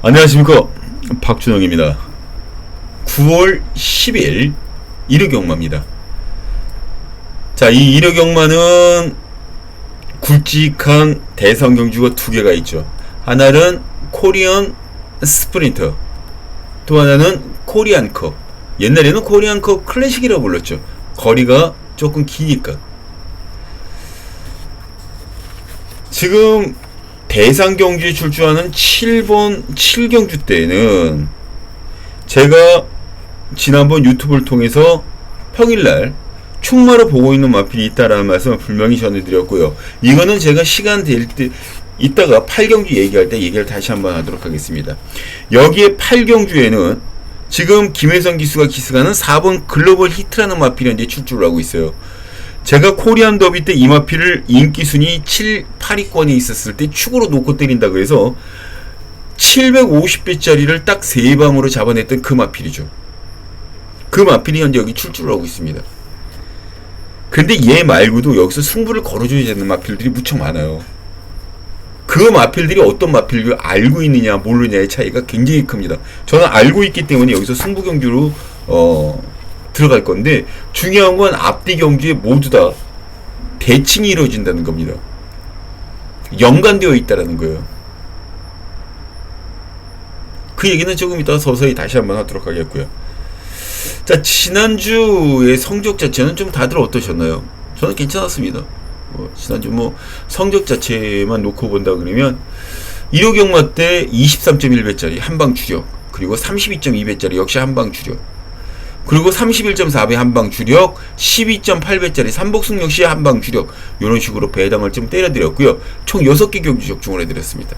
안녕하십니까, 박준영입니다. 9월 10일 일요경마입니다. 자, 이 일요경마는 굵직한 대상 경주가 두 개가 있죠. 하나는 코리안 스프린터, 또 하나는 코리안컵. 옛날에는 코리안컵 클래식이라고 불렀죠. 거리가 조금 기니까. 지금 대상 경주에 출주하는 7번 7경주 때는 제가 지난번 유튜브를 통해서 평일날 충마를 보고 있는 마필이 있다라는 말씀을 분명히 전해드렸고요. 이거는 제가 시간 될 때 이따가 8경주 얘기할 때 얘기를 다시 한번 하도록 하겠습니다. 여기에 8경주에는 지금 김혜성 기수가 기승하는 4번 글로벌 히트라는 마필이 이제 출주를 하고 있어요. 제가 코리안 더비 때 이 마필을 인기 순위 7, 8위권에 있었을 때 축으로 놓고 때린다 그래서 750배짜리를 딱 3방으로 잡아냈던 그 마필이죠. 그 마필이 현재 여기 출주를 하고 있습니다. 근데 얘 말고도 여기서 승부를 걸어줘야 되는 마필들이 무척 많아요. 그 마필들이 어떤 마필을 알고 있느냐 모르느냐의 차이가 굉장히 큽니다. 저는 알고 있기 때문에 여기서 승부 경주로 들어갈 건데, 중요한 건 앞뒤 경주에 모두 다 대칭이 이루어진다는 겁니다. 연관되어 있다라는 거예요. 그 얘기는 조금 이따 서서히 다시 한번 하도록 하겠고요. 자, 지난주의 성적 자체는 좀 다들 어떠셨나요? 저는 괜찮았습니다. 지난주 성적 자체만 놓고 본다 그러면 1호 경마 때 23.1배짜리 한방 추격, 그리고 32.2배짜리 역시 한방 추격, 그리고 31.4배 한방 주력, 12.8배짜리 삼복승 역시 한방 주력, 이런 식으로 배당을 좀 때려드렸고요. 총 6개 경주 적중을 해드렸습니다.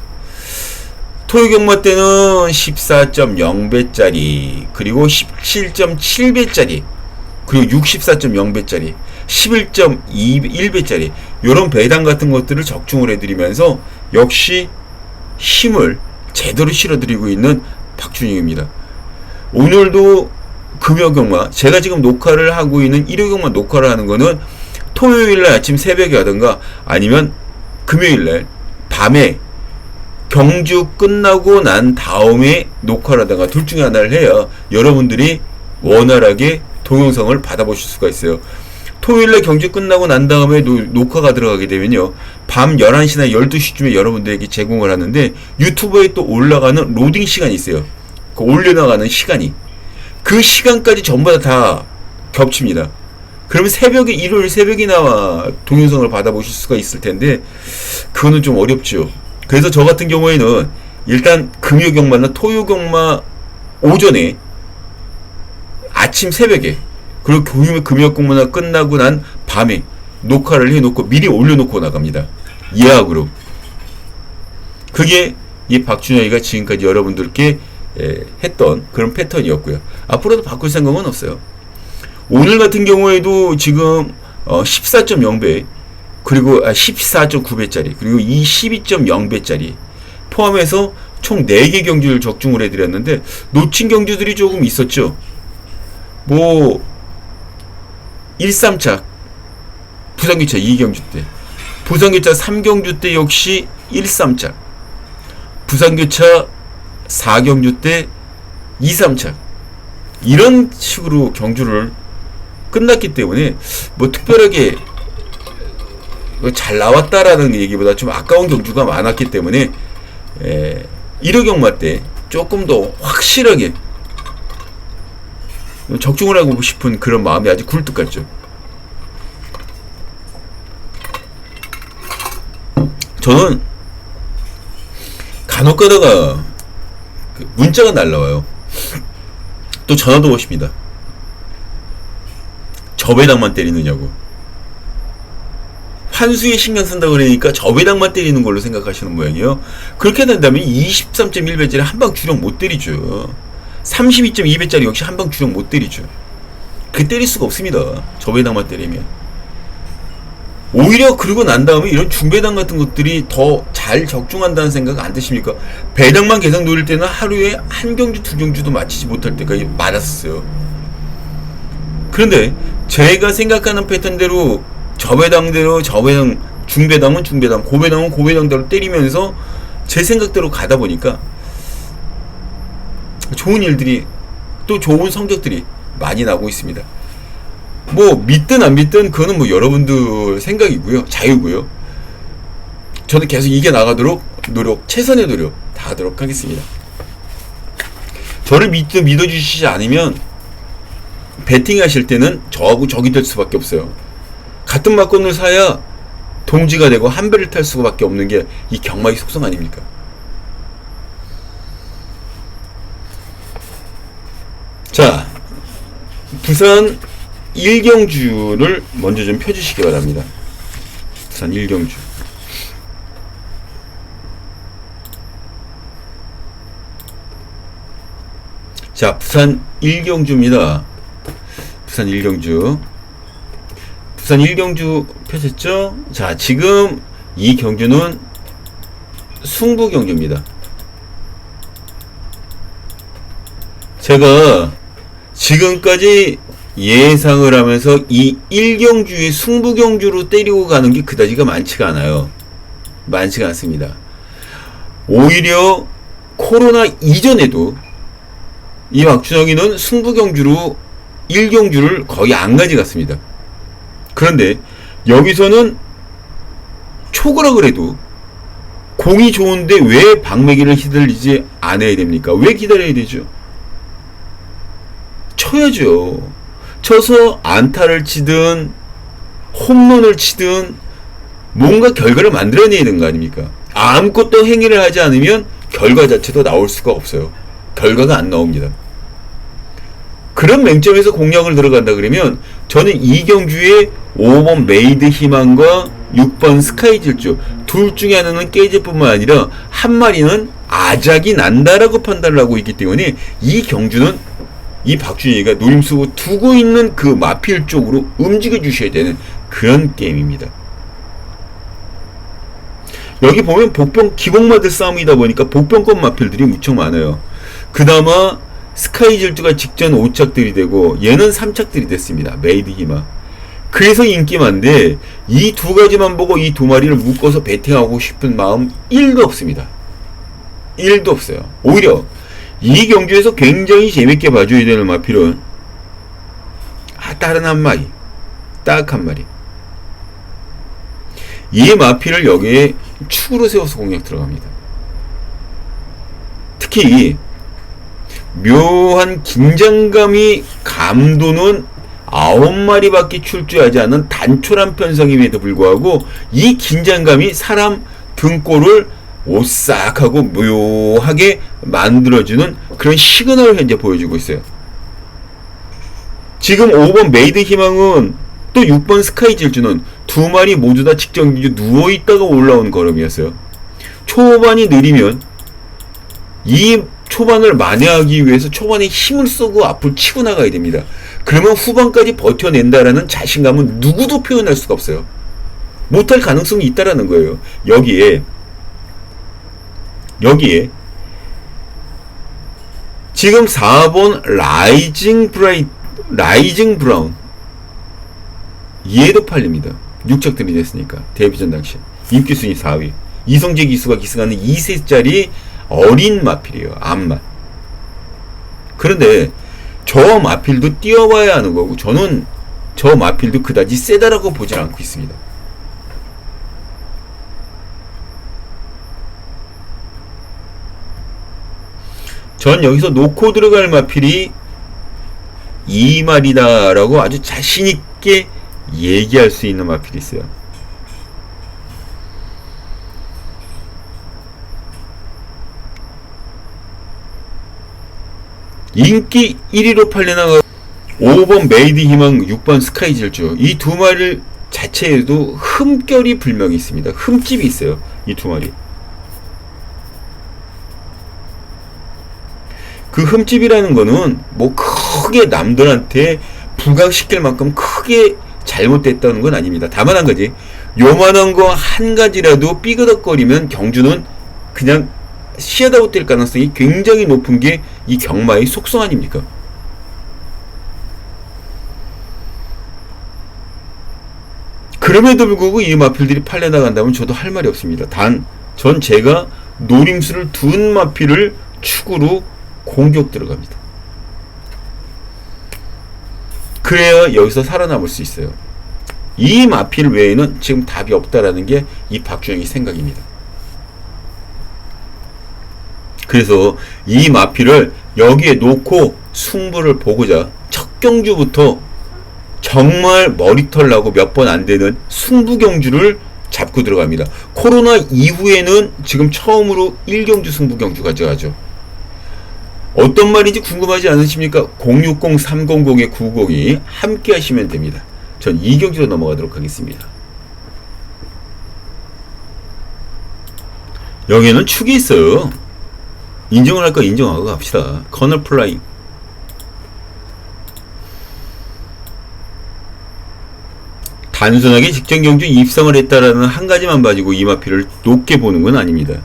토요 경마 때는 14.0배짜리, 그리고 17.7배짜리, 그리고 64.0배짜리, 11.1배짜리 이런 배당 같은 것들을 적중을 해드리면서 역시 힘을 제대로 실어드리고 있는 박준영입니다. 오늘도 금요경마, 제가 지금 녹화를 하고 있는 일요경마 녹화를 하는 거는 토요일날 아침 새벽에 하든가 아니면 금요일날 밤에 경주 끝나고 난 다음에 녹화를 하다가 둘 중에 하나를 해야 여러분들이 원활하게 동영상을 받아보실 수가 있어요. 토요일날 경주 끝나고 난 다음에 녹화가 들어가게 되면요, 밤 11시나 12시쯤에 여러분들에게 제공을 하는데, 유튜브에 또 올라가는 로딩 시간이 있어요. 그 올려나가는 시간이, 그 시간까지 전부 다 겹칩니다. 그러면 새벽에, 일요일 새벽에 나와 동영상을 받아보실 수가 있을 텐데, 그거는 좀 어렵죠. 그래서 저 같은 경우에는 일단 금요경마나 토요경마 오전에, 아침 새벽에, 그리고 금요경마나 끝나고 난 밤에 녹화를 해놓고 미리 올려놓고 나갑니다. 예약으로. 그게 이 박준영이가 지금까지 여러분들께 했던 그런 패턴이었고요. 앞으로도 바꿀 생각은 없어요. 오늘 같은 경우에도 지금 14.0배, 그리고 14.9배짜리, 그리고 12.0배짜리 포함해서 총 4개 경주를 적중을 해드렸는데, 놓친 경주들이 조금 있었죠. 1.3차 부산교차 2경주 때, 부산교차 3경주 때 역시 1.3차, 부산교차 4경주 때 2, 3차 이런 식으로 경주를 끝났기 때문에 특별하게 잘 나왔다라는 얘기보다 좀 아까운 경주가 많았기 때문에 1호 경마 때 조금 더 확실하게 적중을 하고 싶은 그런 마음이 아주 굴뚝 같죠. 저는 간혹 가다가 문자가 날라와요. 또 전화도 오십니다. 저배당만 때리느냐고. 환수에 신경 쓴다 그러니까 저배당만 때리는 걸로 생각하시는 모양이에요. 그렇게 된다면 23.1배짜리 한방 주력 못 때리죠. 32.2배짜리 역시 한방 주력 못 때리죠. 그 때릴 수가 없습니다. 저배당만 때리면. 오히려 그러고 난 다음에 이런 중배당 같은 것들이 더 잘 적중한다는 생각 안 드십니까? 배당만 계속 노릴 때는 하루에 한 경주, 두 경주도 맞히지 못할 때가 많았어요. 그런데 제가 생각하는 패턴대로 저배당대로 저배당, 중배당은 중배당, 고배당은 고배당대로 때리면서 제 생각대로 가다 보니까 좋은 일들이 또 좋은 성적들이 많이 나오고 있습니다. 뭐 믿든 안 믿든 그거는 뭐 여러분들 생각이고요, 자유고요. 저는 계속 이겨나가도록 최선의 노력 다 하도록 하겠습니다. 저를 믿어주시지 않으면 배팅 하실 때는 저하고 적이 될 수밖에 없어요. 같은 막건을 사야 동지가 되고 한 배를 탈 수밖에 없는 게 이 경마의 속성 아닙니까? 자, 부산 1경주를 먼저 좀 펴주시기 바랍니다. 부산 1경주. 자, 부산 1경주입니다. 부산 1경주. 부산 1경주 펴졌죠? 자, 지금 이 경주는 승부 경주입니다. 제가 지금까지 예상을 하면서 이 1경주의 승부 경주로 때리고 가는 게 그다지가 많지가 않아요. 많지가 않습니다. 오히려 코로나 이전에도 이 박준영이는 승부 경주로 1경주를 거의 안 가져갔습니다. 그런데 여기서는 초거라 그래도 공이 좋은데 왜 방매기를 휘둘리지 않아야 됩니까? 왜 기다려야 되죠? 쳐야죠. 쳐서 안타를 치든 홈런을 치든 뭔가 결과를 만들어내야 되는 거 아닙니까? 아무것도 행위를 하지 않으면 결과 자체도 나올 수가 없어요. 결과가 안 나옵니다. 그런 맹점에서 공략을 들어간다 그러면 저는 이경주의 5번 메이드 희망과 6번 스카이 질주 둘 중에 하나는 깨질 뿐만 아니라 한 마리는 아작이 난다라고 판단을 하고 있기 때문에 이 경주는 이 박준희가 노림수 두고 있는 그 마필 쪽으로 움직여 주셔야 되는 그런 게임입니다. 여기 보면 복병 기공마들 싸움이다 보니까 복병권 마필들이 무척 많아요. 그나마 스카이 질주가 직전 5착들이 되고 얘는 3착들이 됐습니다. 메이드 희망. 그래서 인기만데 이 두 가지만 보고 이 두 마리를 묶어서 배팅하고 싶은 마음 1도 없습니다. 1도 없어요. 오히려 이 경주에서 굉장히 재밌게 봐줘야 되는 마필은 다른 한 마리, 딱 한 마리. 이 마필을 여기에 축으로 세워서 공략 들어갑니다. 특히 묘한 긴장감이 감도는 9마리밖에 출주하지 않은 단촐한 편성임에도 불구하고 이 긴장감이 사람 등골을 오싹하고 묘하게 만들어주는 그런 시그널을 현재 보여주고 있어요. 지금 5번 메이드 희망은 또 6번 스카이 질주는 두 마리 모두 다 직전 기준 누워있다가 올라온 걸음이었어요. 초반이 느리면 이 초반을 만회하기 위해서 초반에 힘을 쏘고 앞을 치고 나가야 됩니다. 그러면 후반까지 버텨낸다라는 자신감은 누구도 표현할 수가 없어요. 못할 가능성이 있다라는 거예요. 여기에 지금 4번 라이징 브라운 얘도 팔립니다. 6착들이 됐으니까 데뷔전 당시 인기 순위 4위 이성재 기수가 기승하는 2세짜리 어린 마필이에요. 암만. 그런데 저 마필도 뛰어봐야 하는 거고 저는 저 마필도 그다지 세다라고 보지 않고 있습니다. 전 여기서 놓고 들어갈 마필이 2마리다라고 아주 자신있게 얘기할 수 있는 마필이 있어요. 인기 1위로 팔려나가 5번 메이드 희망 6번 스카이 질주 이 두 마리 자체에도 흠결이 분명히 있습니다. 흠집이 있어요. 이 두 마리. 그 흠집이라는 거는 뭐 크게 남들한테 부각시킬 만큼 크게 잘못됐다는 건 아닙니다. 다만 한 가지 요만한 거 한 가지라도 삐그덕거리면 경주는 그냥 시야다웃 될 가능성이 굉장히 높은 게 이 경마의 속성 아닙니까? 그럼에도 불구하고 이 마필들이 팔려나간다면 저도 할 말이 없습니다. 단 전 제가 노림수를 둔 마필을 축으로 공격 들어갑니다. 그래야 여기서 살아남을 수 있어요. 이 마필 외에는 지금 답이 없다라는 게 이 박준영의 생각입니다. 그래서 이 마필을 여기에 놓고 승부를 보고자 첫 경주부터 정말 머리털 나고 몇 번 안 되는 승부 경주를 잡고 들어갑니다. 코로나 이후에는 지금 처음으로 1경주 승부 경주 가져가죠. 어떤 말인지 궁금하지 않으십니까? 060-300-902 함께 하시면 됩니다. 전 2경주로 넘어가도록 하겠습니다. 여기에는 축이 있어요. 인정을 할 거 인정하고 갑시다. 커널 플라잉. 단순하게 직전 경주 입상을 했다라는 한 가지만 가지고 이 마필을 높게 보는 건 아닙니다.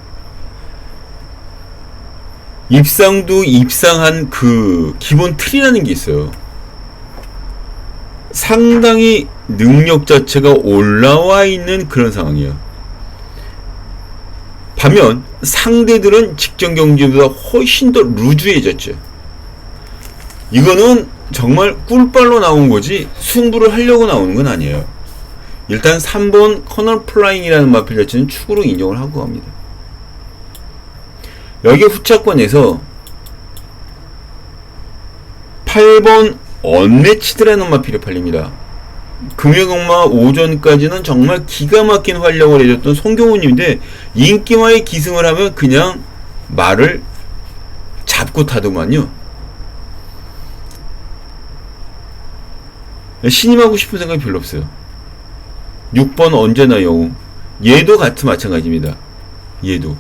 입상도 입상한 그 기본 틀이라는 게 있어요. 상당히 능력 자체가 올라와 있는 그런 상황이에요. 반면 상대들은 직전 경주보다 훨씬 더 루즈해졌죠. 이거는 정말 꿀빨로 나온 거지 승부를 하려고 나오는 건 아니에요. 일단 3번 커널 플라잉이라는 마필 자체는 축으로 인정을 하고 갑니다. 여기 후차권에서 8번 언매치드라는 마필이 팔립니다. 금요일마 오전까지는 정말 기가 막힌 활약을 해줬던 송경훈님인데 인기마에 기승을 하면 그냥 말을 잡고 타더만요. 신임하고 싶은 생각이 별로 없어요. 6번 언제나 영웅. 얘도 같은 마찬가지입니다. 얘도.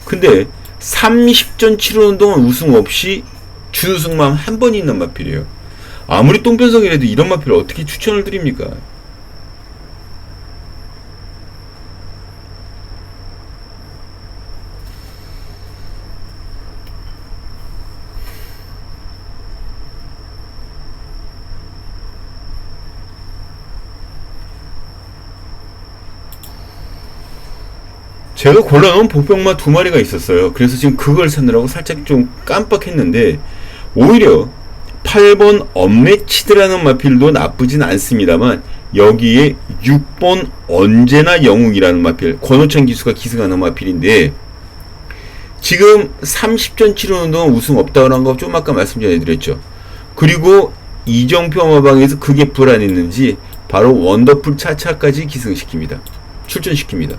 근데 30전 치르는 동안 우승 없이 준우승만 한 번 있는 마필이에요. 아무리 똥변성이라도 이런 마필을 어떻게 추천을 드립니까? 제가 골라놓은 복병마 2마리가 있었어요. 그래서 지금 그걸 사느라고 살짝 좀 깜빡했는데 오히려 8번 언매치드라는 마필도 나쁘진 않습니다만 여기에 6번 언제나 영웅이라는 마필, 권호찬 기수가 기승하는 마필인데 지금 30전 치르는 동안 우승 없다고 거 좀 아까 말씀 전해드렸죠. 그리고 이정표 마방에서 그게 불안했는지 바로 원더풀 차차까지 기승시킵니다. 출전시킵니다.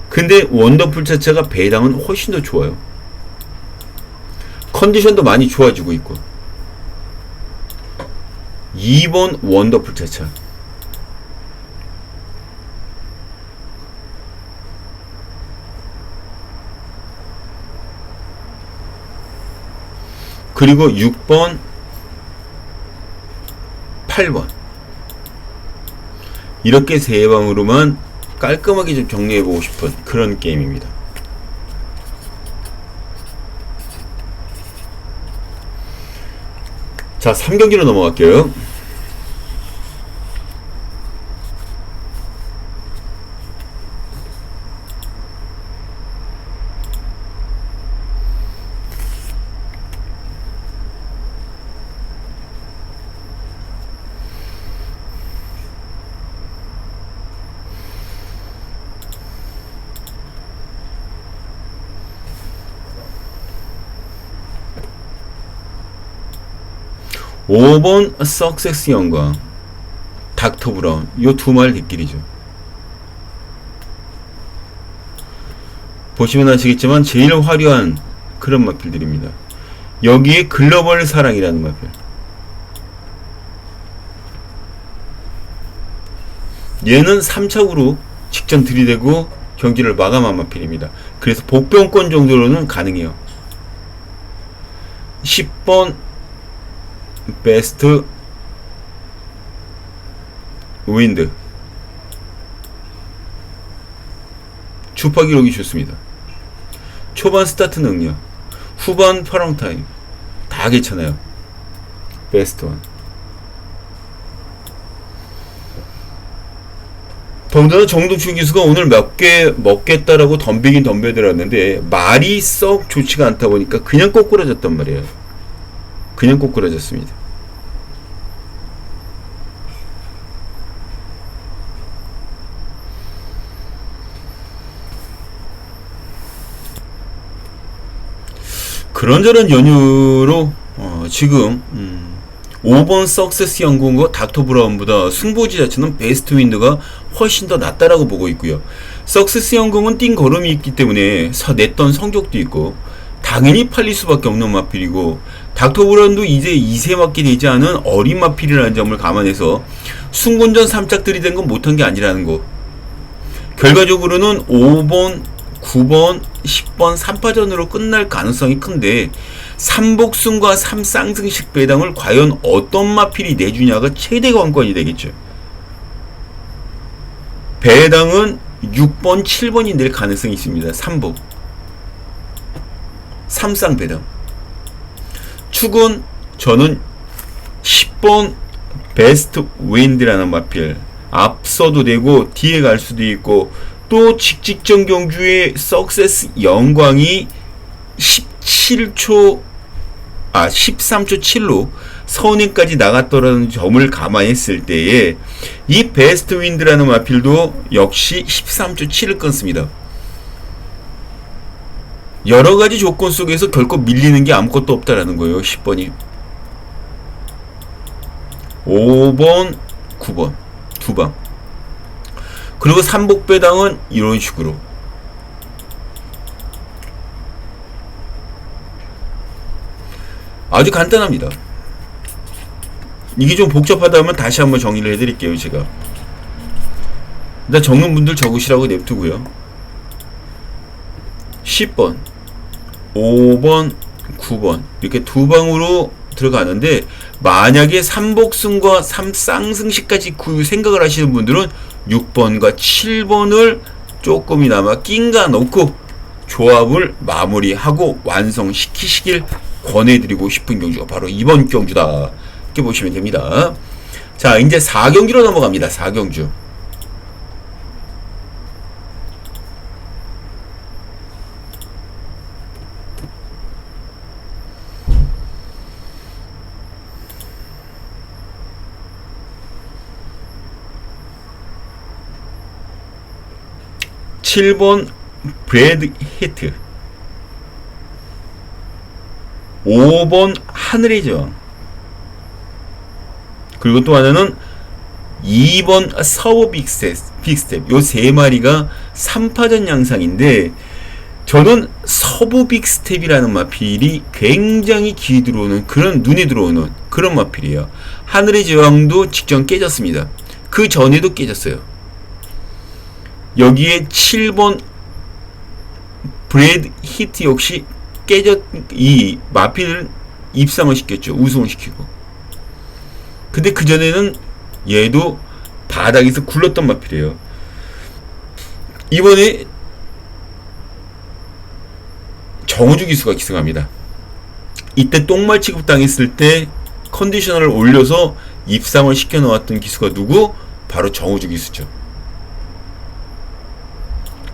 근데 원더풀 차차가 배당은 훨씬 더 좋아요. 컨디션도 많이 좋아지고 있고. 2번 원더풀 차차. 그리고 6번 8번 이렇게 세 방으로만 깔끔하게 좀 정리해보고 싶은 그런 게임입니다. 자, 3경기로 넘어갈게요. 오 번 석세스 영광 닥터 브라운 요 두 마리 뒷길이죠. 보시면 아시겠지만 제일 화려한 그런 마필들입니다. 여기에 글로벌 사랑이라는 마필, 얘는 3착으로 직전 들이대고 경기를 마감한 마필입니다. 그래서 복병권 정도로는 가능해요. 10번 베스트 윈드 주파 기록이 좋습니다. 초반 스타트 능력, 후반 파롱 타임 다 괜찮아요. 베스트 원. 더군다나 정동춘 기수가 오늘 몇 개 먹겠다라고 덤비긴 덤벼들었는데 말이 썩 좋지가 않다 보니까 그냥 꼬꾸라졌단 말이에요. 그냥 꼬꾸라졌습니다. 그런저런 연유로 지금 5번 석세스 연구원과 닥터 브라운보다 승부지 자체는 베스트 윈드가 훨씬 더 낫다라고 보고 있고요. 석세스 연구원은 띵 걸음이 있기 때문에 냈던 성적도 있고 당연히 팔릴 수밖에 없는 마필이고, 닥터 브라운도 이제 2세밖에 되지 않은 어린 마필이라는 점을 감안해서 승군전 3짝 들이댄 건 못한 게 아니라는 거. 결과적으로는 5번, 9번, 10번 3파전으로 끝날 가능성이 큰데 3복승과 3쌍승식 배당을 과연 어떤 마필이 내주냐가 최대 관건이 되겠죠. 배당은 6번, 7번이 낼 가능성이 있습니다. 3복 3쌍 배당. 축은 저는 10번 베스트 윈드라는 마필, 앞서도 되고 뒤에 갈 수도 있고, 또 직직전 경주의 석세스 영광이 13초 7로 선행까지 나갔더라는 점을 감안했을 때에 이 베스트 윈드라는 마필도 역시 13초 7을 끊습니다. 여러가지 조건 속에서 결코 밀리는 게 아무것도 없다라는 거예요. 10번이 5번, 9번 두 방, 그리고 3복 배당은 이런 식으로. 아주 간단합니다. 이게 좀 복잡하다면 다시 한번 정리를 해드릴게요. 제가 일단 적는 분들 적으시라고 냅두고요. 10번, 5번, 9번 이렇게 두 방으로 들어가는데, 만약에 3복승과 3쌍승식까지 생각을 하시는 분들은 6번과 7번을 조금이나마 낑가 놓고 조합을 마무리하고 완성시키시길 권해드리고 싶은 경주가 바로 이번 경주다, 이렇게 보시면 됩니다. 자, 이제 4경주로 넘어갑니다. 4경주. 7번 브래드 히트, 5번 하늘의 저항, 그리고 또 하나는 2번 서브 빅스텝. 요 세 마리가 3파전 양상인데, 저는 서브 빅스텝이라는 마필이 굉장히 귀 들어오는, 그런 눈에 들어오는 그런 마필이에요. 하늘의 저항도 직전 깨졌습니다. 그 전에도 깨졌어요. 여기에 7번 브래드 히트 역시 이 마필을 입상을 시켰죠. 우승을 시키고. 근데 그전에는 얘도 바닥에서 굴렀던 마필이에요. 이번에 정우주 기수가 기승합니다. 이때 똥말 취급 당했을 때 컨디셔너를 올려서 입상을 시켜 놓았던 기수가 누구? 바로 정우주 기수죠.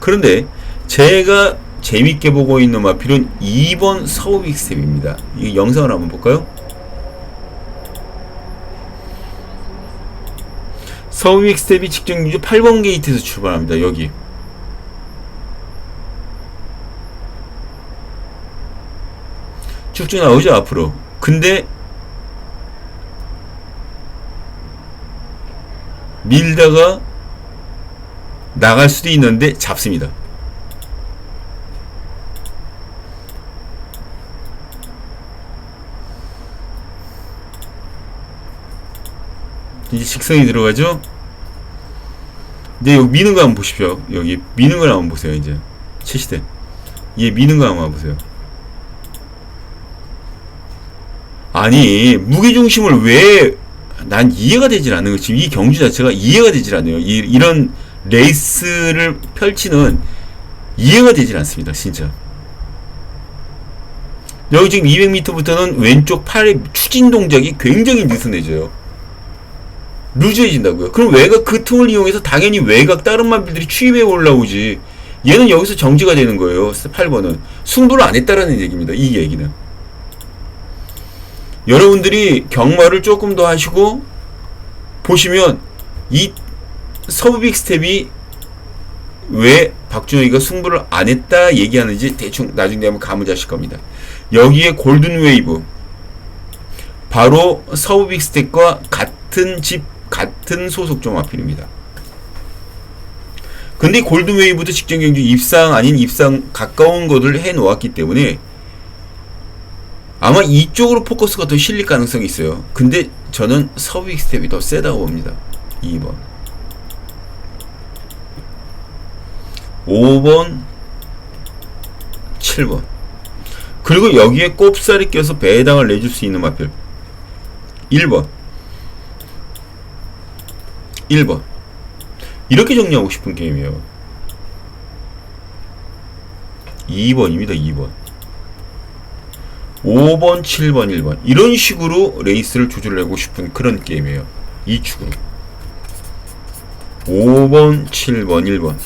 그런데 제가 재밌게 보고 있는 마필은 2번 서브 빅스텝입니다. 이 영상을 한번 볼까요? 서브 빅스텝이 직전 경주 8번 게이트에서 출발합니다. 여기 쭉쭉 나오죠, 앞으로. 근데 밀다가 나갈 수도 있는데 잡습니다. 이제 직선이 들어가죠. 근데 여기 미는 거 한번 보십시오. 여기 미는 걸 한번 보세요. 이제 7시대 얘 미는 거 한번 보세요. 아니, 무게중심을 왜, 난 이해가 되질 않는 거지. 이 경주 자체가 이해가 되질 않아요. 이런 레이스를 펼치는 이해가 되질 않습니다. 진짜. 여기 지금 200m부터는 왼쪽 팔의 추진 동작이 굉장히 느슨해져요. 루즈해진다고요. 그럼 외곽 그 틈을 이용해서 당연히 외곽 다른 마필들이 추입해 올라오지. 얘는 여기서 정지가 되는 거예요. 8번은 승부를 안 했다라는 얘기입니다. 이 얘기는 여러분들이 경마를 조금 더 하시고 보시면 이 서브 빅스텝이 왜 박준영이가 승부를 안 했다 얘기하는지 대충 나중에 한번 감을 잡으실 겁니다. 여기에 골든 웨이브 바로 서브 빅스텝과 같은 집 같은 소속종 마필입니다. 근데 골든 웨이브도 직전 경주 입상 아닌 입상 가까운 것을 해 놓았기 때문에 아마 이쪽으로 포커스가 더 실릴 가능성이 있어요. 근데 저는 서브 빅스텝이 더 세다고 봅니다. 2번 5번 7번 그리고 여기에 꼽살이 껴서 배당을 내줄 수 있는 마필 1번 이렇게 정리하고 싶은 게임이에요. 2번입니다. 2번 5번 7번 1번 이런 식으로 레이스를 조절하고 싶은 그런 게임이에요. 이 축으로 5번 7번 1번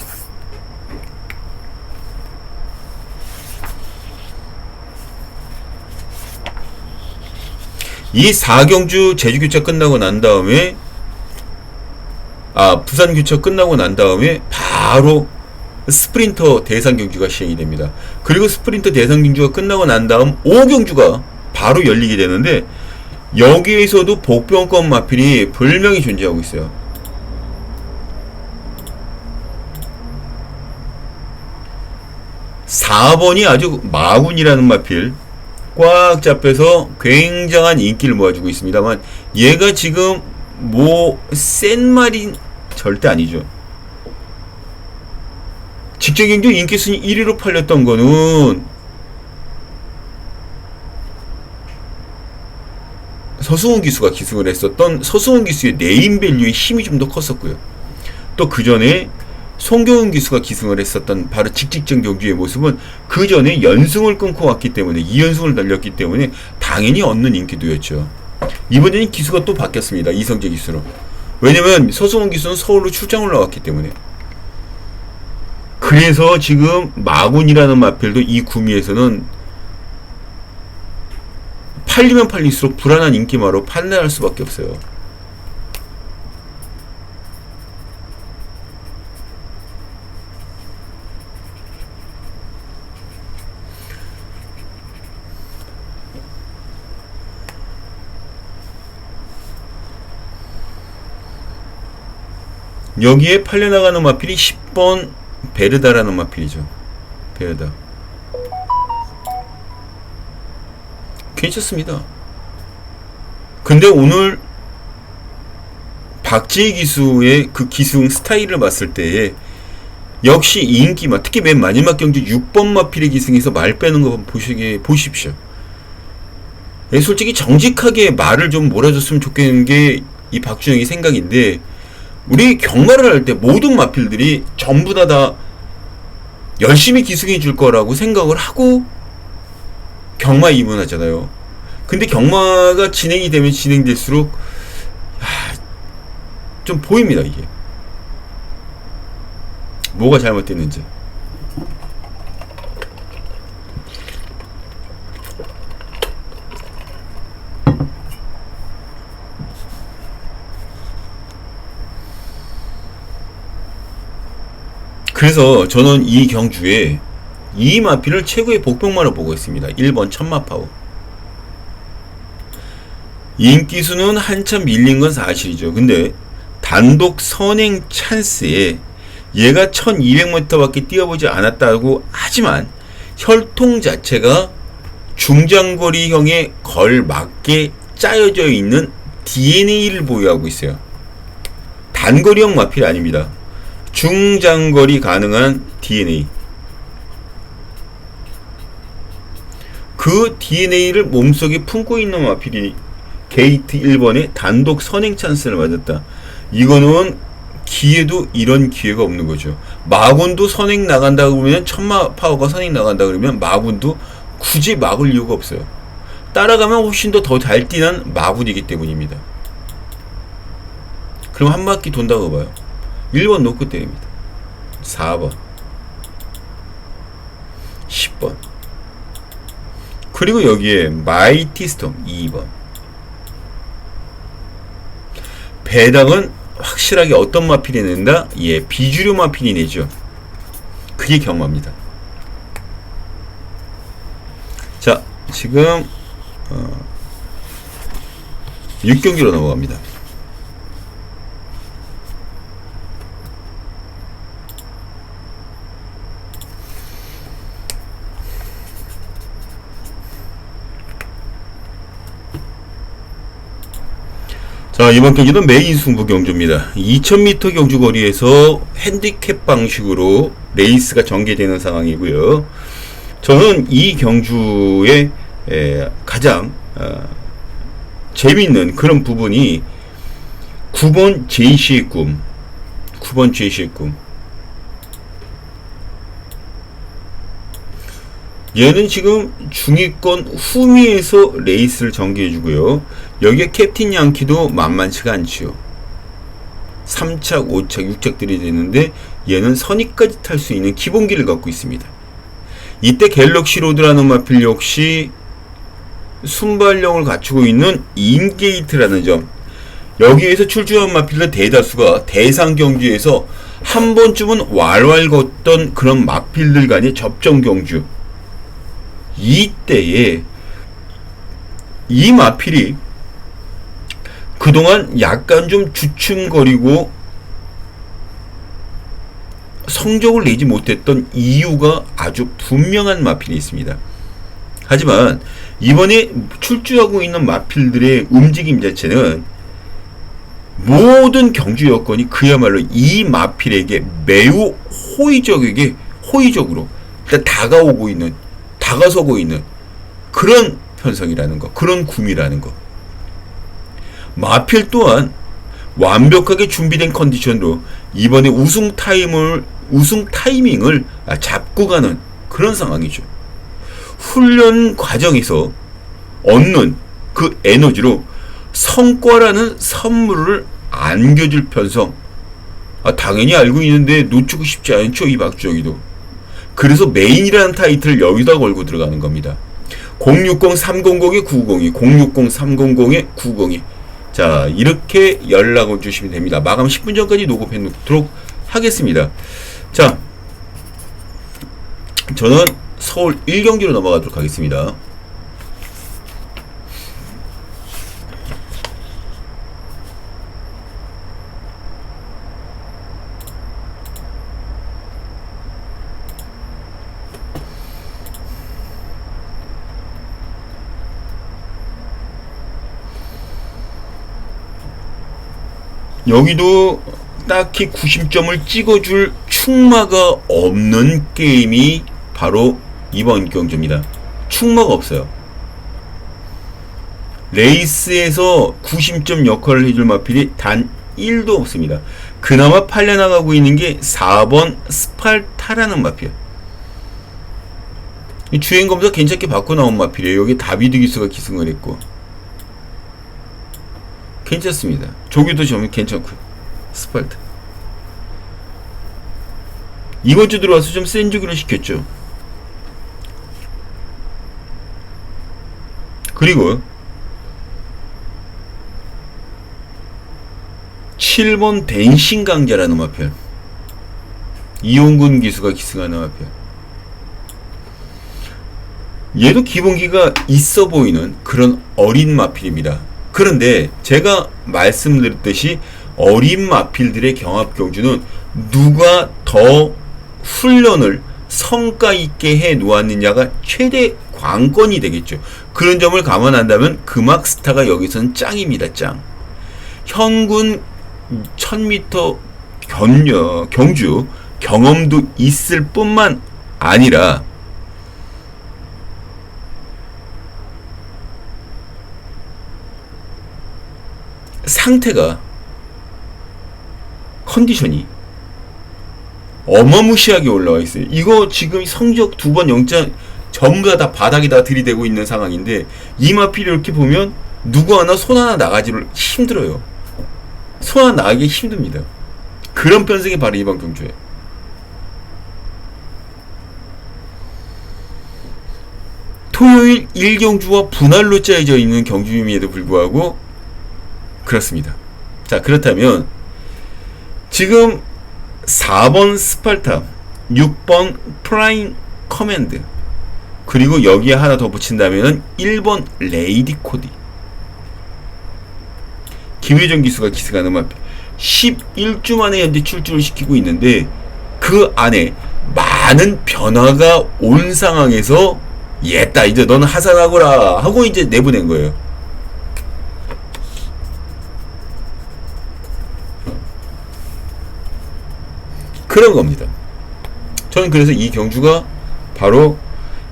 이 4경주 제주교차 끝나고 난 다음에 부산교차 끝나고 난 다음에 바로 스프린터 대상경주가 시행이 됩니다. 그리고 스프린터 대상경주가 끝나고 난 다음 5경주가 바로 열리게 되는데 여기에서도 복병권 마필이 분명히 존재하고 있어요. 4번이 아주 마군이라는 마필 꽉 잡혀서 굉장한 인기를 모아주고 있습니다만 얘가 지금 뭐 센 말이 절대 아니죠. 직전 경주 인기 순위 1위로 팔렸던 거는 서승훈 기수가 기승을 했었던 서승훈 기수의 네임밸류의 힘이 좀 더 컸었고요. 또 그 전에 송교훈 기수가 기승을 했었던 바로 직직전 경주의 모습은 그 전에 연승을 끊고 왔기 때문에 2연승을 달렸기 때문에 당연히 얻는 인기도였죠. 이번에는 기수가 또 바뀌었습니다. 이성재 기수로. 왜냐면 서승훈 기수는 서울로 출장을 나왔기 때문에. 그래서 지금 마군이라는 마필도 이 구미에서는 팔리면 팔릴수록 불안한 인기마로 판단할 수밖에 없어요. 여기에 팔려나가는 마필이 10번 베르다라는 마필이죠. 베르다. 괜찮습니다. 근데 오늘 박지희 기수의 그 기승 스타일을 봤을 때에 역시 인기마, 특히 맨 마지막 경주 6번 마필의 기승에서 말 빼는 거 보십시오. 솔직히 정직하게 말을 좀 몰아줬으면 좋겠는 게 이 박준영의 생각인데 우리 경마를 할 때 모든 마필들이 전부 다 열심히 기승해 줄 거라고 생각을 하고 경마 입문하잖아요. 근데 경마가 진행이 되면 진행될수록 좀 보입니다. 이게 뭐가 잘못됐는지. 그래서 저는 이 경주에 이 마필을 최고의 복병마로 보고 있습니다. 1번 천마파워. 인기수는 한참 밀린 건 사실이죠. 근데 단독 선행 찬스에 얘가 1200m밖에 뛰어보지 않았다고 하지만 혈통 자체가 중장거리형에 걸맞게 짜여져 있는 DNA를 보유하고 있어요. 단거리형 마필 아닙니다. 중장거리 가능한 DNA. 그 DNA를 몸속에 품고 있는 마필이 게이트 1번에 단독 선행 찬스를 맞았다. 이거는 기회도 이런 기회가 없는 거죠. 마군도 선행 나간다 그러면 천마파워가 선행 나간다 그러면 마군도 굳이 막을 이유가 없어요. 따라가면 훨씬 더 잘 뛰는 마군이기 때문입니다. 그럼 한 바퀴 돈다고 봐요. 1번 놓고 때립니다. 4번, 10번. 그리고 여기에 마이티 스톰 2번. 배당은 확실하게 어떤 마필이 낸다? 예, 비주류 마필이 내죠. 그게 경마입니다. 자, 지금 6경기로 넘어갑니다. 자, 이번 경기는 메인 승부 경주입니다. 2000m 경주 거리에서 핸디캡 방식으로 레이스가 전개되는 상황이고요. 저는 이 경주의 가장 재미있는 그런 부분이 9번 JC의 꿈. 9번 JC의 꿈. 얘는 지금 중위권 후미에서 레이스를 전개해주고요. 여기에 캡틴 양키도 만만치가 않지요. 3착, 5착, 6착들이 되는데 얘는 선의까지 탈 수 있는 기본기를 갖고 있습니다. 이때 갤럭시 로드라는 마필 역시 순발력을 갖추고 있는 인게이트라는 점. 여기에서 출주한 마필들 대다수가 대상 경주에서 한 번쯤은 왈왈 걷던 그런 마필들 간의 접전 경주. 이때에 이 마필이 그동안 약간 좀 주춤거리고 성적을 내지 못했던 이유가 아주 분명한 마필이 있습니다. 하지만 이번에 출주하고 있는 마필들의 움직임 자체는 모든 경주 여건이 그야말로 이 마필에게 매우 호의적으로 다가서고 있는 그런 편성이라는 거, 그런 구미라는 거. 마필 또한 완벽하게 준비된 컨디션으로 이번에 우승 타이밍을 잡고 가는 그런 상황이죠. 훈련 과정에서 얻는 그 에너지로 성과라는 선물을 안겨줄 편성. 당연히 알고 있는데 놓치고 싶지 않죠, 이 박주영이도. 그래서 메인이라는 타이틀을 여기다 걸고 들어가는 겁니다. 060-300에 902, 060-300에 902. 자, 이렇게 연락을 주시면 됩니다. 마감 10분 전까지 녹음해 놓도록 하겠습니다. 자, 저는 서울 1경기로 넘어가도록 하겠습니다. 여기도 딱히 구심점을 찍어줄 충마가 없는 게임이 바로 이번 경주입니다. 충마가 없어요. 레이스에서 구심점 역할을 해줄 마필이 단 1도 없습니다. 그나마 팔려나가고 있는 게 4번 스팔타라는 마필. 주행검사 괜찮게 받고 나온 마필이에요. 여기 다비드 기수가 기승을 했고 괜찮습니다. 조기도 좀 괜찮고요. 스팔타 이번 주 들어와서 좀 센 조기를 시켰죠. 그리고 7번 댄싱 강자라는 마필, 이용군 기수가 기승하는 마필. 얘도 기본기가 있어 보이는 그런 어린 마필입니다. 그런데 제가 말씀드렸듯이 어린 마필들의 경합 경주는 누가 더 훈련을 성과 있게 해 놓았느냐가 최대 관건이 되겠죠. 그런 점을 감안한다면 금악스타가 여기서는 짱입니다. 짱. 현군 1000m 경주 경험도 있을 뿐만 아니라 상태가, 컨디션이 어마무시하게 올라와 있어요. 이거 지금 성적 2번 영장 전부 다 바닥에다 들이대고 있는 상황인데 이 마필이 이렇게 보면 누구 하나 손 하나 나가지를 힘들어요. 소화 나기 힘듭니다. 그런 편성이 바로 이번 경주예요. 토요일 1경주와 분할로 짜여져 있는 경주임에도 불구하고 그렇습니다. 자, 그렇다면 지금 4번 스파르타, 6번 프라임 커맨드, 그리고 여기에 하나 더 붙인다면 1번 레이디 코디, 김혜정 기수가 기승하는 마필 11주 만에 현재 출주를 시키고 있는데, 그 안에 많은 변화가 온 상황에서 얘다 이제 너는 하산하거라 하고 이제 내보낸 거예요. 그런 겁니다. 저는 그래서 이 경주가 바로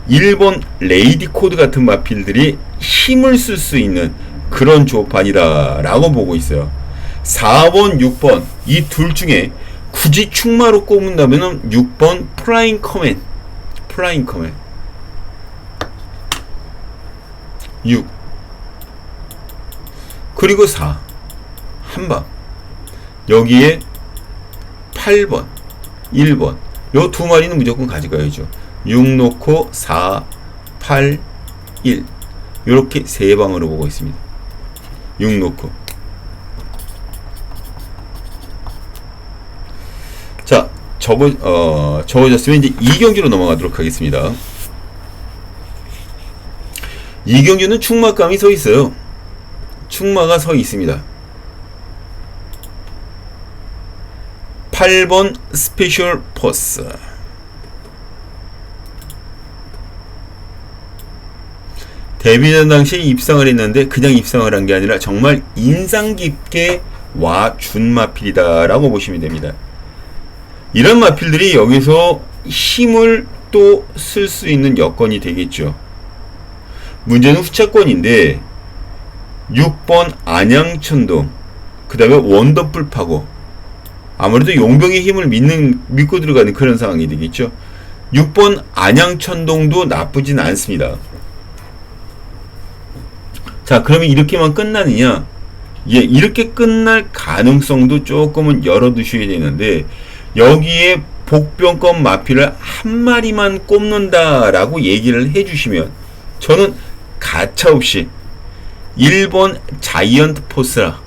1번 레이디 코드 같은 마필들이 힘을 쓸 수 있는 그런 조판이다 라고 보고 있어요. 4번, 6번 이 둘 중에 굳이 충마로 꼽는다면 6번 프라임 커맨, 6, 그리고 4 한방, 여기에 8번, 1번 요 두 마리는 무조건 가져가야죠. 6 놓고 4, 8, 1 요렇게 세 방으로 보고 있습니다. 6 놓고. 자, 적어졌으면 이제 2경주로 넘어가도록 하겠습니다. 2경주는 충마감이 서 있어요. 충마가 서 있습니다. 8번 스페셜 포스, 데뷔전 당시에 입상을 했는데 그냥 입상을 한 게 아니라 정말 인상 깊게 와준 마필이다 라고 보시면 됩니다. 이런 마필들이 여기서 힘을 또 쓸 수 있는 여건이 되겠죠. 문제는 후차권인데 6번 안양천동, 그 다음에 원더풀 파고, 아무래도 용병의 힘을 믿고 들어가는 그런 상황이 되겠죠. 6번 안양천동도 나쁘진 않습니다. 자, 그러면 이렇게만 끝나느냐? 예, 이렇게 끝날 가능성도 조금은 열어두셔야 되는데, 여기에 복병권 마필을 한 마리만 꼽는다라고 얘기를 해주시면 저는 가차없이 1번 자이언트 포스라,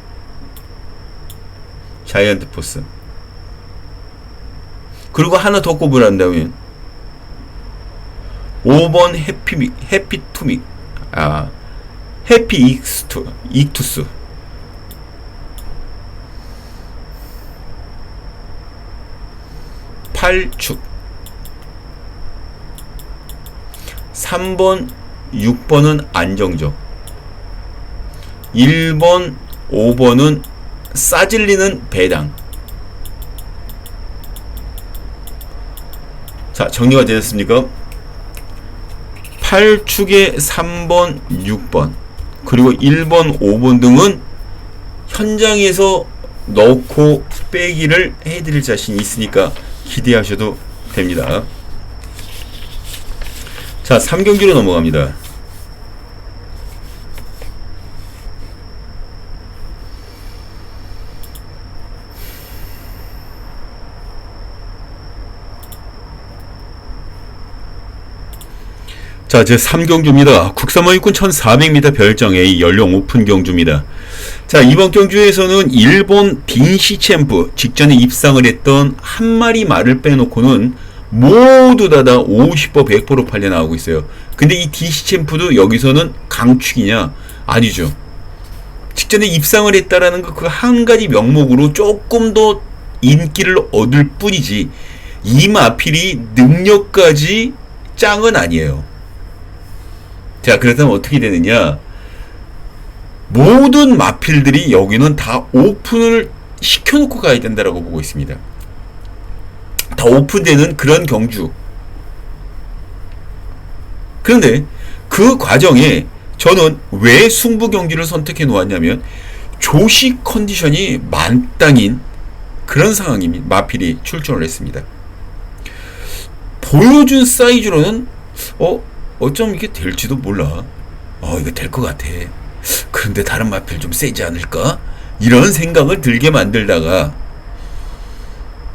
자이언트 포스, 그리고 하나 더 꼽으란다면 5번 해피투믹, 해피 익투스, 8축, 3번 6번은 안정적, 1번 5번은 싸질리는 배당. 자, 정리가 되셨습니까? 8축에 3번, 6번 그리고 1번, 5번 등은 현장에서 넣고 빼기를 해드릴 자신이 있으니까 기대하셔도 됩니다. 자, 3경기로 넘어갑니다. 자, 제 3경주입니다. 국산마육군 1400m 별정 A 연령 오픈 경주입니다. 자, 이번 경주에서는 일본 빈시 챔프, 직전에 입상을 했던 한 마리 말을 빼놓고는 모두 다 50% 100% 팔려 나오고 있어요. 근데 이 디시 챔프도 여기서는 강축이냐? 아니죠. 직전에 입상을 했다라는 그 한 가지 명목으로 조금 더 인기를 얻을 뿐이지, 이 마필이 능력까지 짱은 아니에요. 자, 그렇다면 어떻게 되느냐? 모든 마필들이 여기는 다 오픈을 시켜놓고 가야 된다라고 보고 있습니다. 다 오픈되는 그런 경주. 그런데 그 과정에 저는 왜 승부 경기를 선택해 놓았냐면 조시 컨디션이 만땅인 그런 상황입니다. 마필이 출전을 했습니다. 보여준 사이즈로는 어쩜 이게 될지도 몰라. 이거 될 것 같아. 그런데 다른 마필 좀 세지 않을까? 이런 생각을 들게 만들다가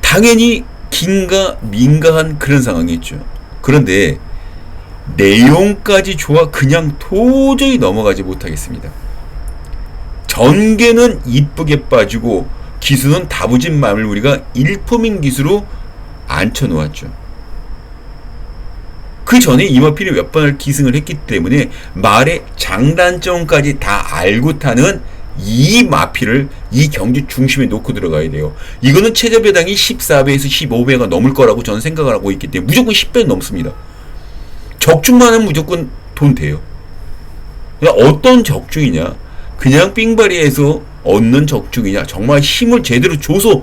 당연히 긴가 민가한 그런 상황이었죠. 그런데 내용까지 좋아 그냥 도저히 넘어가지 못하겠습니다. 전개는 이쁘게 빠지고 기수는 다부진 맘을 우리가 일품인 기수로 앉혀놓았죠. 그 전에 이마필이 몇 번을 기승을 했기 때문에 말의 장단점까지 다 알고 타는 이 마필을 이 경주 중심에 놓고 들어가야 돼요. 이거는 최저 배당이 14배에서 15배가 넘을 거라고 저는 생각을 하고 있기 때문에 무조건 10배 넘습니다. 적중만 하면 무조건 돈 돼요. 어떤 적중이냐? 그냥 삥바리에서 얻는 적중이냐? 정말 힘을 제대로 줘서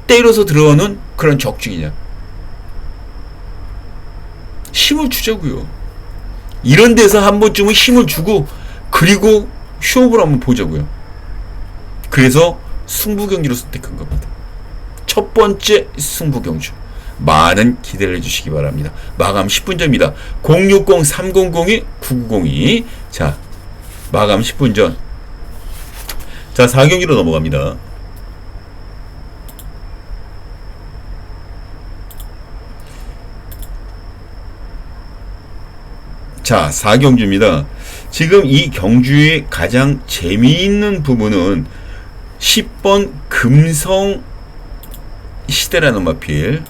때려서 들어가는 그런 적중이냐? 힘을 주자고요. 이런 데서 한 번쯤은 힘을 주고 그리고 쇼업을 한번 보자고요. 그래서 승부경주로 선택한 겁니다. 첫 번째 승부경주. 많은 기대를 해주시기 바랍니다. 마감 10분 전입니다. 060-300-9902. 자, 마감 10분 전. 자, 4경기로 넘어갑니다. 자, 4경주입니다. 지금 이 경주의 가장 재미있는 부분은 10번 금성 시대라는 마필.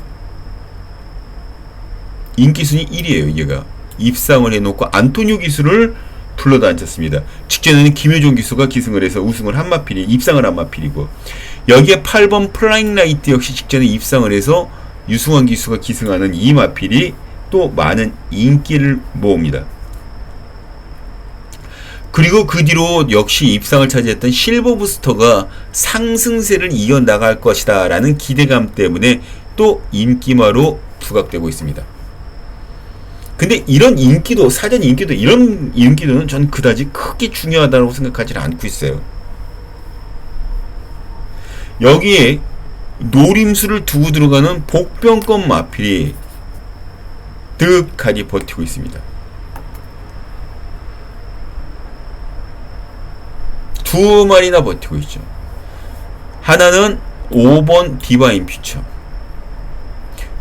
인기순위 1위에요. 얘가 입상을 해놓고 안토니오 기수를 불러다 앉혔습니다. 직전에는 김효종 기수가 기승을 해서 우승을 한 마필이 입상을 한 마필이고, 여기에 8번 플라잉 라이트 역시 직전에 입상을 해서 유승환 기수가 기승하는 이 마필이 또 많은 인기를 모읍니다. 그리고 그 뒤로 역시 입상을 차지했던 실버 부스터가 상승세를 이어나갈 것이다 라는 기대감 때문에 또 인기마로 부각되고 있습니다. 근데 이런 인기도, 사전 인기도, 이런 인기도는 전 그다지 크게 중요하다고 생각하지 않고 있어요. 여기에 노림수를 두고 들어가는 복병권 마필이 득하게 버티고 있습니다. 두 마리나 버티고 있죠. 하나는 5번 디바인 퓨처.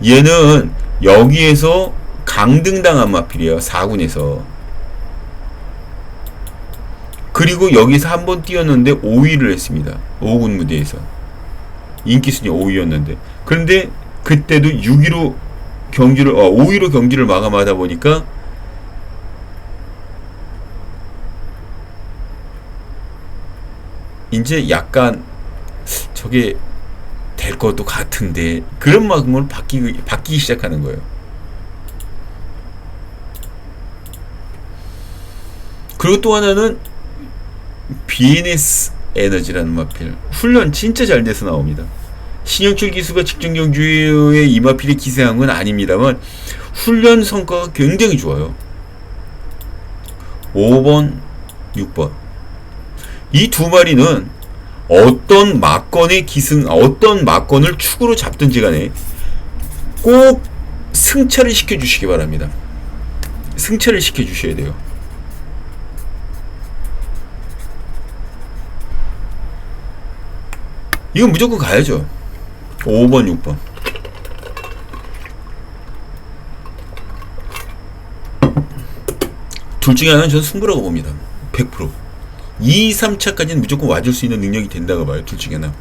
얘는 여기에서 강등당한 마필이에요. 4군에서. 그리고 여기서 한번 뛰었는데 5위를 했습니다. 5군 무대에서. 인기순위 5위였는데. 그런데 그때도 6위로 경기를, 5위로 경기를 마감하다 보니까 이제 약간 저게 될 것도 같은데 그런 마음으로 바뀌기 시작하는 거예요. 그리고 또 하나는 BNS 에너지라는 마필. 훈련 진짜 잘 돼서 나옵니다. 신영철 기수가 직전 경주에 이 마필이 기세한 건 아닙니다만 훈련 성과가 굉장히 좋아요. 5번, 6번. 이 두 마리는 어떤 막건의 기승, 어떤 막건을 축으로 잡든지 간에 꼭 승차를 시켜주시기 바랍니다. 승차를 시켜주셔야 돼요. 이건 무조건 가야죠. 5번, 6번. 둘 중에 하나는 저는 승부라고 봅니다. 100%. 2, 3차까지는 무조건 와줄 수 있는 능력이 된다고 봐요. 둘 중에 하나.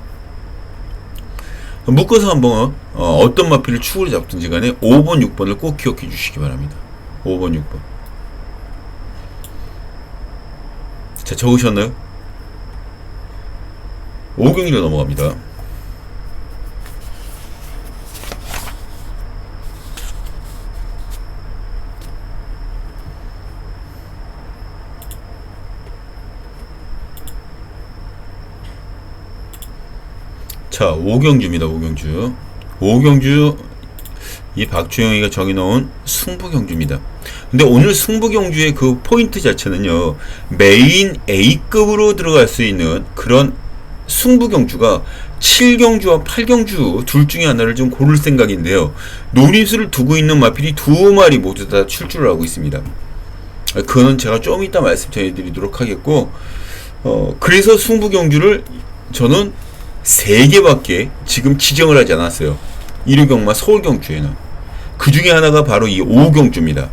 묶어서 한번 어떤 마필을 축으로 잡든지 간에 5번, 6번을 꼭 기억해 주시기 바랍니다. 5번, 6번. 자, 적으셨나요? 5경기로 넘어갑니다. 자, 5경주입니다. 5경주. 5경주 이 박주영이가 정해놓은 승부경주입니다. 근데 오늘 승부경주의 그 포인트 자체는요, 메인 A급으로 들어갈 수 있는 그런 승부경주가 7경주와 8경주 둘 중에 하나를 좀 고를 생각인데요. 노림수를 두고 있는 마필이 두 마리 모두 다 출주를 하고 있습니다. 그거는 제가 좀 이따 말씀드리도록 하겠고, 그래서 승부경주를 저는 3개밖에 지금 지정을 하지 않았어요. 1호 경마 서울 경주에는. 그 중에 하나가 바로 이 5경주입니다.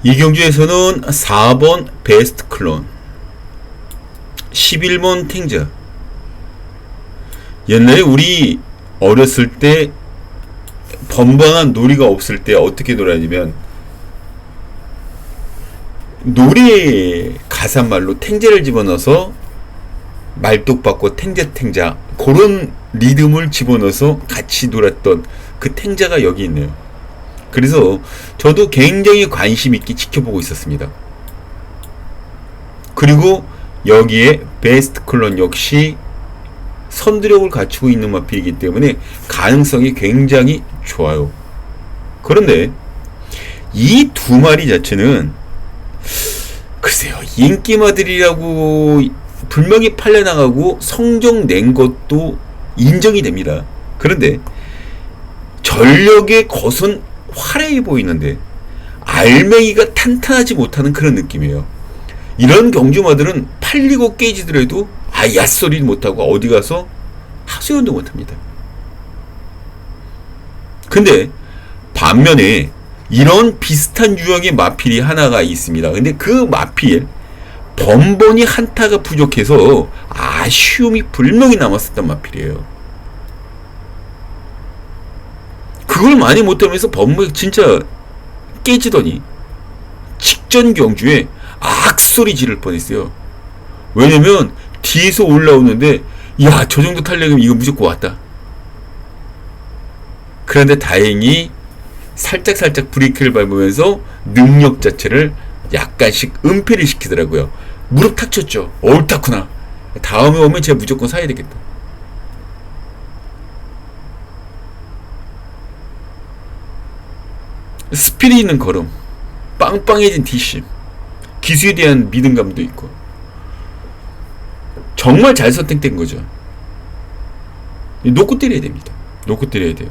이 경주에서는 4번 베스트 클론, 11번 탱자. 옛날에 우리 어렸을 때 번방한 놀이가 없을 때 어떻게 놀았냐면, 노래 가사말로 탱자를 집어넣어서 말뚝박고 탱자 그런 리듬을 집어넣어서 같이 놀았던 그 탱자가 여기 있네요. 그래서 저도 굉장히 관심 있게 지켜보고 있었습니다. 그리고 여기에 베스트 클론 역시 선두력을 갖추고 있는 마필이기 때문에 가능성이 굉장히 좋아요. 그런데 이 두 마리 자체는 글쎄요, 인기마들이라고 분명히 팔려나가고 성적 낸 것도 인정이 됩니다. 그런데 전력의 것은 화려해 보이는데 알맹이가 탄탄하지 못하는 그런 느낌이에요. 이런 경주마들은 팔리고 깨지더라도 야소리도 못하고 어디 가서 하소연도 못합니다. 근데 반면에 이런 비슷한 유형의 마필이 하나가 있습니다. 근데 그 마필 번번이 한타가 부족해서 아쉬움이 분명히 남았었던 마필이에요. 그걸 많이 못하면서 번번이 진짜 깨지더니 직전 경주에 악소리 지를 뻔했어요. 왜냐면 뒤에서 올라오는데 야, 저 정도 타려면 이거 무조건 왔다. 그런데 다행히 살짝 브레이크를 밟으면서 능력 자체를 약간씩 은폐를 시키더라고요. 무릎 탁 쳤죠. 옳다구나. 다음에 오면 제가 무조건 사야 되겠다. 스피드 있는 걸음, 빵빵해진 뒷심, 기술에 대한 믿음감도 있고, 정말 잘 선택된 거죠. 놓고 때려야 됩니다. 놓고 때려야 돼요.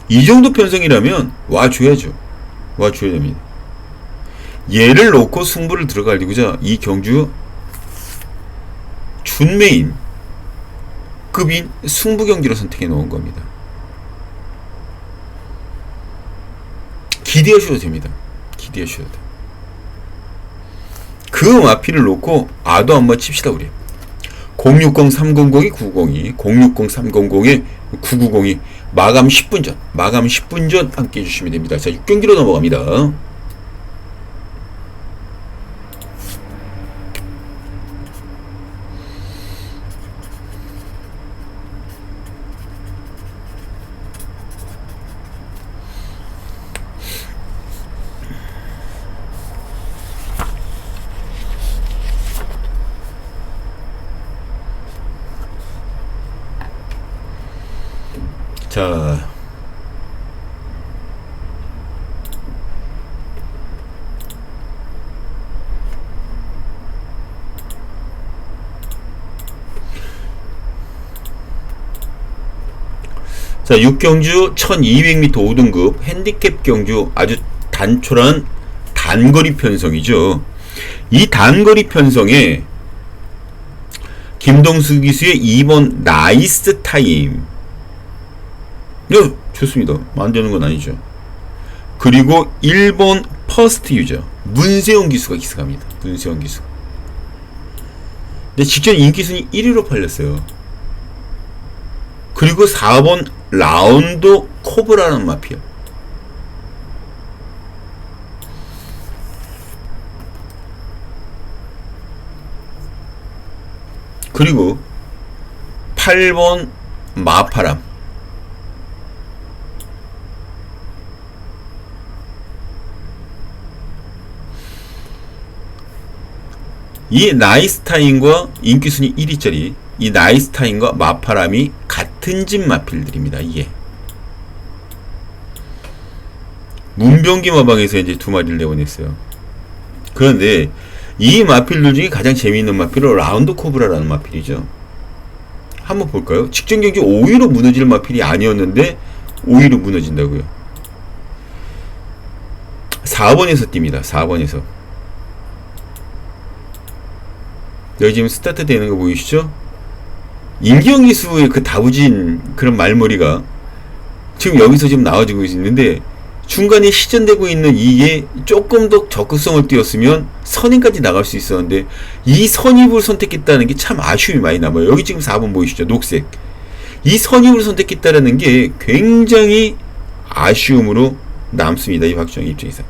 이 정도 편성이라면 와줘야죠. 와줘야 됩니다. 얘를 놓고 승부를 들어가려고자 이 경주 준메인 급인 승부 경기로 선택해 놓은 겁니다. 기대하셔도 됩니다. 기대하셔도 돼요. 그 마필을 놓고 아도 한번 칩시다 우리. 060-300이 902, 060-300에 990이 마감 10분 전, 마감 10분 전 함께 해주시면 됩니다. 자, 6경기로 넘어갑니다. 자, 자, 6경주 1200m 5등급 핸디캡 경주 아주 단촐한 단거리 편성이죠. 이 단거리 편성에 김동수 기수의 2번 나이스 타임. 네, 좋습니다. 안 되는 건 아니죠. 그리고 1번 퍼스트 유저 문세영 기수가 기승합니다. 문세영 기수. 근데 직전 인기순위 1위로 팔렸어요. 그리고 4번 라운드 코브라는 마피아. 그리고 8번 마파람. 이 나이스타인과 인기순위 1위짜리 이 나이스타인과 마파람이 같은 집 마필들입니다. 이게 문병기 마방에서 이제 두 마리를 내보냈어요. 그런데 이 마필들 중에 가장 재미있는 마필은 라운드 코브라라는 마필이죠. 한번 볼까요? 직전 경기 5위로 무너질 마필이 아니었는데 5위로 무너진다고요. 4번에서 뜁니다. 4번에서 여기 지금 스타트 되는 거 보이시죠? 임기영 기수의 그 다부진 그런 말머리가 지금 여기서 지금 나와지고 있는데, 중간에 시전되고 있는 이게 조금 더 적극성을 띄었으면 선임까지 나갈 수 있었는데, 이 선입을 선택했다는 게 참 아쉬움이 많이 남아요. 여기 지금 4번 보이시죠? 녹색. 이 선입을 선택했다라는 게 굉장히 아쉬움으로 남습니다. 이 박주영 입장에서.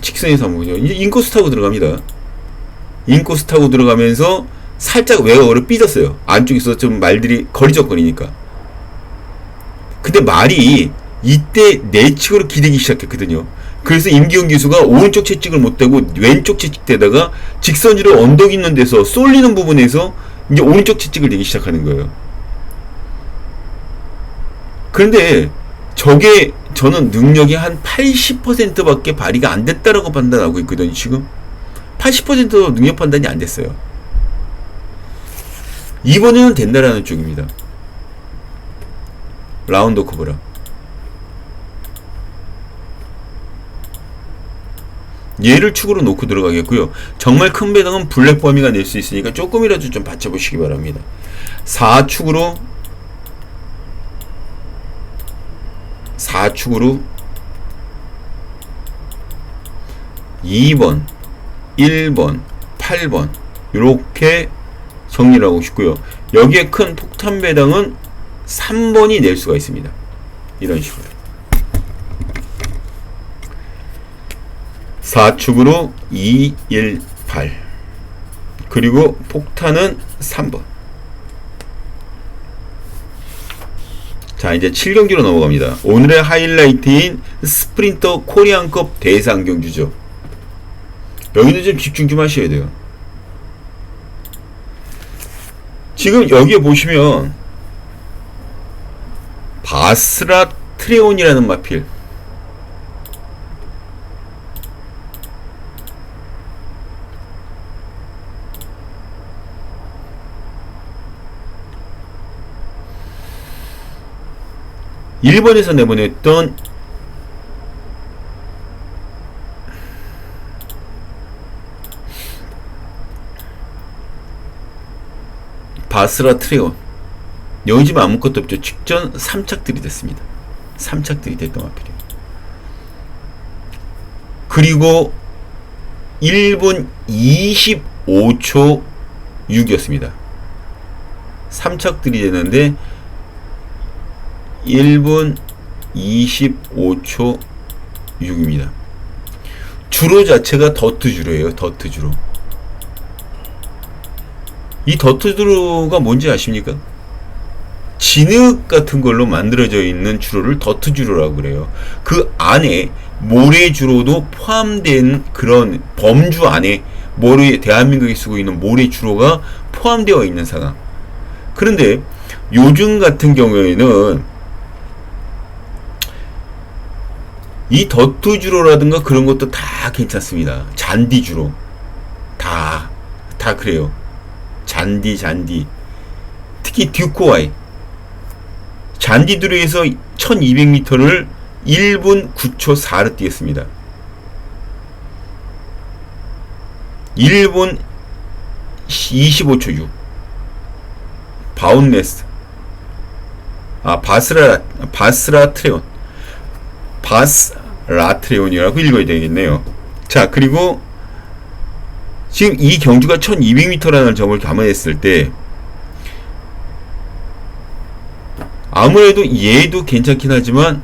직선에서 한번 보죠. 이제 인코스 타고 들어갑니다. 인코스 타고 들어가면서 살짝 외곽으로 삐졌어요. 안쪽에서 좀 말들이 거리적거리니까. 근데 말이 이때 내측으로 기대기 시작했거든요. 그래서 임기훈 기수가 오른쪽 채찍을 못대고 왼쪽 채찍대다가 직선으로 언덕 있는 데서 쏠리는 부분에서 이제 오른쪽 채찍을 대기 시작하는 거예요. 그런데 저게 저는 능력이 한 80%밖에 발휘가 안 됐다라고 판단하고 있거든요. 지금 80%도 능력 판단이 안 됐어요. 이번에는 된다라는 쪽입니다. 라운드 코브라. 얘를 축으로 놓고 들어가겠고요. 정말 큰 배당은 블랙버미가 낼 수 있으니까 조금이라도 좀 받쳐보시기 바랍니다. 4축으로 2번, 1번, 8번 이렇게 정리를 하고 싶고요. 여기에 큰 폭탄 배당은 3번이 낼 수가 있습니다. 이런 식으로 4축으로 2, 1, 8 그리고 폭탄은 3번. 자, 이제 7경기로 넘어갑니다. 오늘의 하이라이트인 스프린터 코리안컵 대상 경주죠. 여기는 좀 집중 좀 하셔야 돼요. 지금 여기에 보시면 바스라 트레온이라는 마필, 일본에서 내보냈던 바스라 트레온, 여기 지금 아무것도 없죠. 직전 3착들이 됐습니다. 3착들이 됐던 마필이에요. 그리고 1분 25초 6이었습니다. 3착들이 됐는데 1분 25초 6입니다. 주로 자체가 더트 주로예요. 더트 주로. 이 더트 주로가 뭔지 아십니까? 진흙 같은 걸로 만들어져 있는 주로를 더트 주로라고 그래요. 그 안에 모래 주로도 포함된 그런 범주 안에 모래, 대한민국이 쓰고 있는 모래 주로가 포함되어 있는 상황. 그런데 요즘 같은 경우에는 이 더트 주로라든가 그런 것도 다 괜찮습니다. 잔디 주로 다 그래요. 잔디 특히 듀코와이 잔디 주로에서 1200m를 1분 9초 4로 뛰었습니다. 1분 25초 6 바운레스 바스라 트레온 바스라트레온이라고 읽어야 되겠네요. 자, 그리고 지금 이 경주가 1200m라는 점을 감안했을 때 아무래도 얘도 괜찮긴 하지만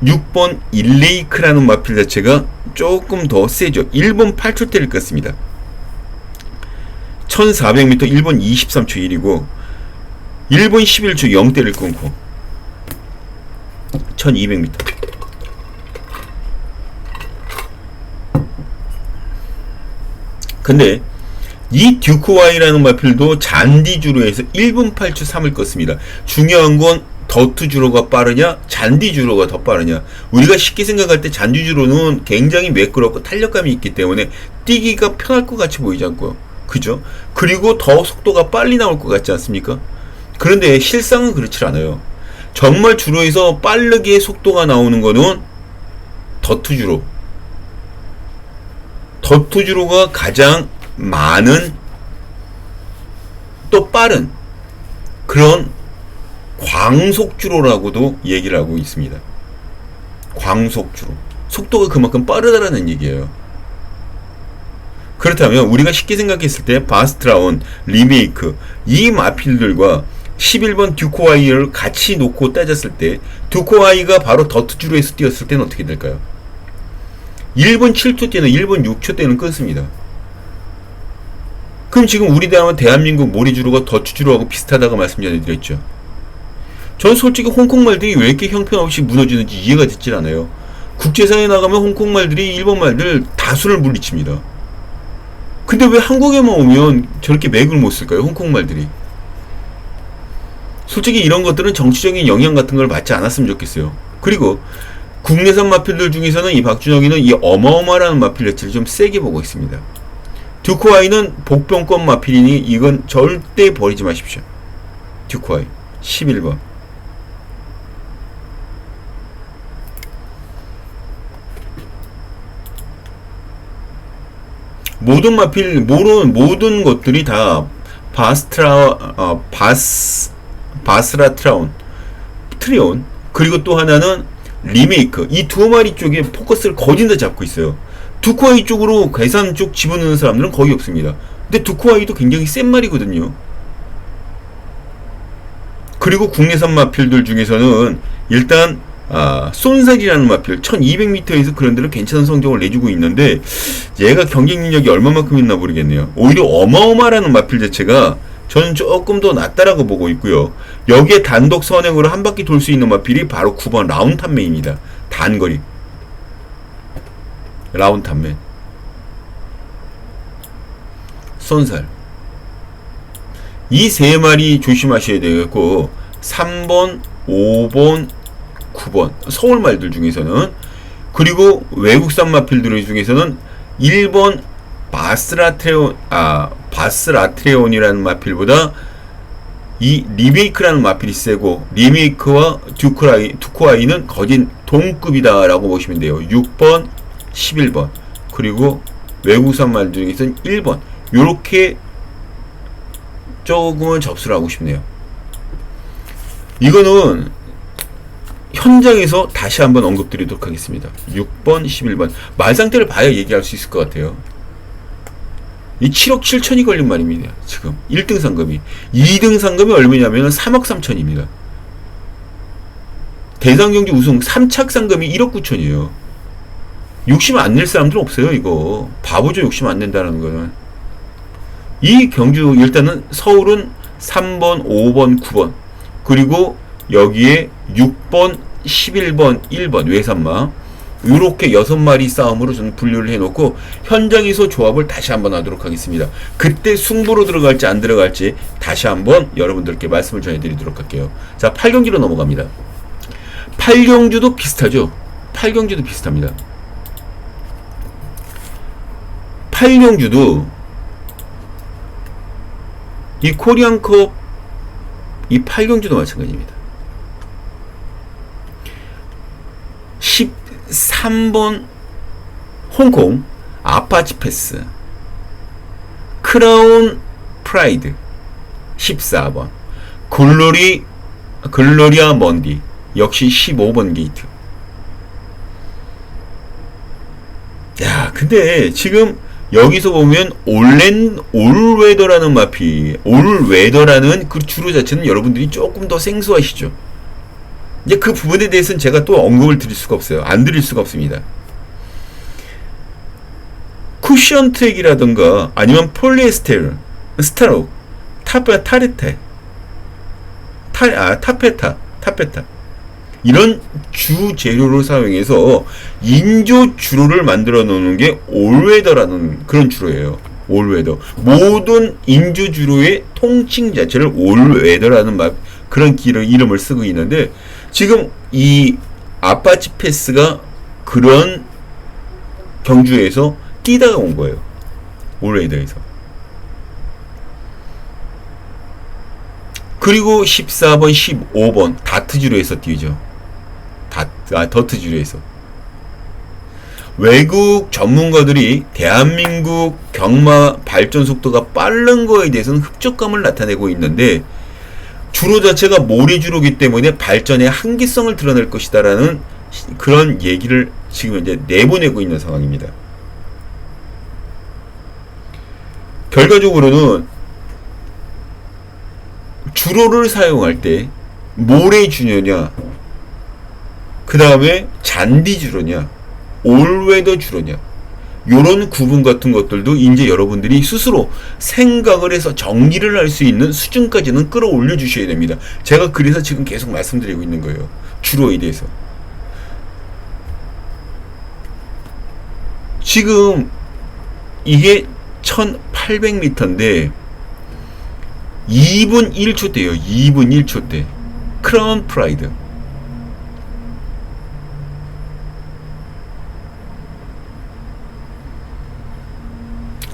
6번 일레이크라는 마필 자체가 조금 더 세죠. 1분 8초대를 껐습니다. 1400m 1분 23초 1이고 1분 11초 0대를 끊고 1200m 근데 이 듀크와이라는 마필도 잔디 주로에서 1분 8초 3을 껐습니다. 중요한 건 더트 주로가 빠르냐 잔디 주로가 더 빠르냐. 우리가 쉽게 생각할 때 잔디 주로는 굉장히 매끄럽고 탄력감이 있기 때문에 뛰기가 편할 것 같이 보이지 않고요. 그죠? 그리고 더 속도가 빨리 나올 것 같지 않습니까? 그런데 실상은 그렇지 않아요. 정말 주로에서 빠르게 속도가 나오는 거는 더트주로. 더트주로가 가장 많은 또 빠른 그런 광속주로라고도 얘기를 하고 있습니다. 광속주로. 속도가 그만큼 빠르다라는 얘기예요. 그렇다면 우리가 쉽게 생각했을 때 바스트라운, 리메이크 이 마필들과 11번 듀코아이를 같이 놓고 따졌을 때 듀코아이가 바로 더트주로에서 뛰었을 때는 어떻게 될까요? 1분 7초 때는 1분 6초 때는 끊습니다. 그럼 지금 우리 대한민국 모리주로가 더트주로하고 비슷하다고 말씀드렸죠. 전 솔직히 홍콩 말들이 왜 이렇게 형편없이 무너지는지 이해가 되질 않아요. 국제사회에 나가면 홍콩 말들이 일본 말들 다수를 물리칩니다. 근데 왜 한국에만 오면 저렇게 맥을 못 쓸까요? 홍콩 말들이. 솔직히 이런 것들은 정치적인 영향 같은 걸 받지 않았으면 좋겠어요. 그리고 국내산 마필들 중에서는 이 박준영이는 이 어마어마한 마필 자체를 좀 세게 보고 있습니다. 듀코아이는 복병권 마필이니 이건 절대 버리지 마십시오. 듀코아이 11번. 모든 마필, 모든 것들이 다 바스라트라온, 트리온, 그리고 또 하나는 리메이크. 이 두 마리 쪽에 포커스를 거진 다 잡고 있어요. 두코아이 쪽으로 계산 쪽 집어넣는 사람들은 거의 없습니다. 근데 두코아이도 굉장히 센 말이거든요. 그리고 국내산 마필들 중에서는 일단 쏜살이라는 마필 1200m에서 그런 데는 괜찮은 성적을 내주고 있는데 얘가 경쟁력이 얼마만큼 있나 모르겠네요. 오히려 어마어마라는 마필 자체가 저는 조금 더 낫다라고 보고 있고요. 여기에 단독 선행으로 한 바퀴 돌 수 있는 마필이 바로 9번 라운탄맨입니다. 단거리 라운탄맨, 쏜살, 이 세 마리 조심하셔야 되겠고 3번, 5번, 9번 서울 말들 중에서는, 그리고 외국산 마필들 중에서는 1번 바스라트레온이라는 마필보다 이 리메이크라는 마필이 세고, 리메이크와 듀코아이는 거진 동급이다라고 보시면 돼요. 6번, 11번, 그리고 외국산 말 중에서는 1번, 요렇게 조금은 접수를 하고 싶네요. 이거는 현장에서 다시 한번 언급드리도록 하겠습니다. 6번, 11번 말상태를 봐야 얘기할 수 있을 것 같아요. 이 7억 7천이 걸린 말입니다. 지금 1등 상금이. 2등 상금이 얼마냐면 3억 3천입니다. 대상경주 우승 3착 상금이 1억 9천이에요. 욕심 안 낼 사람들은 없어요. 이거 바보죠. 욕심 안 낸다는 거는. 이 경주 일단은 서울은 3번, 5번, 9번, 그리고 여기에 6번, 11번, 1번 외산마, 이렇게 6마리 싸움으로 저는 분류를 해놓고 현장에서 조합을 다시 한번 하도록 하겠습니다. 그때 승부로 들어갈지 안 들어갈지 다시 한번 여러분들께 말씀을 전해드리도록 할게요. 자, 8경기로 넘어갑니다. 8경주도 비슷하죠. 8경주도 비슷합니다. 8경주도 이 코리안컵 이 8경주도 마찬가지입니다. 13번 홍콩 아파치 패스, 크라운 프라이드 14번, 글로리아 먼디 역시 15번 게이트. 야, 근데 지금 여기서 보면 올웨더라는 마피, 올웨더라는 그 주로 자체는 여러분들이 조금 더 생소하시죠. 이제 그 부분에 대해서는 제가 또 언급을 드릴 수가 없어요. 안 드릴 수가 없습니다. 쿠션 트랙이라든가 아니면 폴리에스테르, 스타록, 타페타 이런 주 재료를 사용해서 인조 주로를 만들어 놓는 게 올웨더라는 그런 주로예요. 올웨더. 모든 인조 주로의 통칭 자체를 올웨더라는 그런 이름을 쓰고 있는데, 지금 이 아파치 패스가 그런 경주에서 뛰다가 온 거예요. 올웨더에서. 그리고 14번, 15번 다트주로에서 뛰죠. 더트주로에서. 외국 전문가들이 대한민국 경마 발전 속도가 빠른 거에 대해서는 흡족감을 나타내고 있는데, 주로 자체가 모래주로기 때문에 발전의 한계성을 드러낼 것이다라는 그런 얘기를 지금 이제 내보내고 있는 상황입니다. 결과적으로는 주로를 사용할 때 모래주로냐, 그 다음에 잔디주로냐, 올웨더 주로냐, 요런 구분 같은 것들도 이제 여러분들이 스스로 생각을 해서 정리를 할 수 있는 수준까지는 끌어올려 주셔야 됩니다. 제가 그래서 지금 계속 말씀드리고 있는 거예요. 주로에 대해서. 지금 이게 1800m인데 2분 1초 대요. 2분 1초 대. 크라운 프라이드.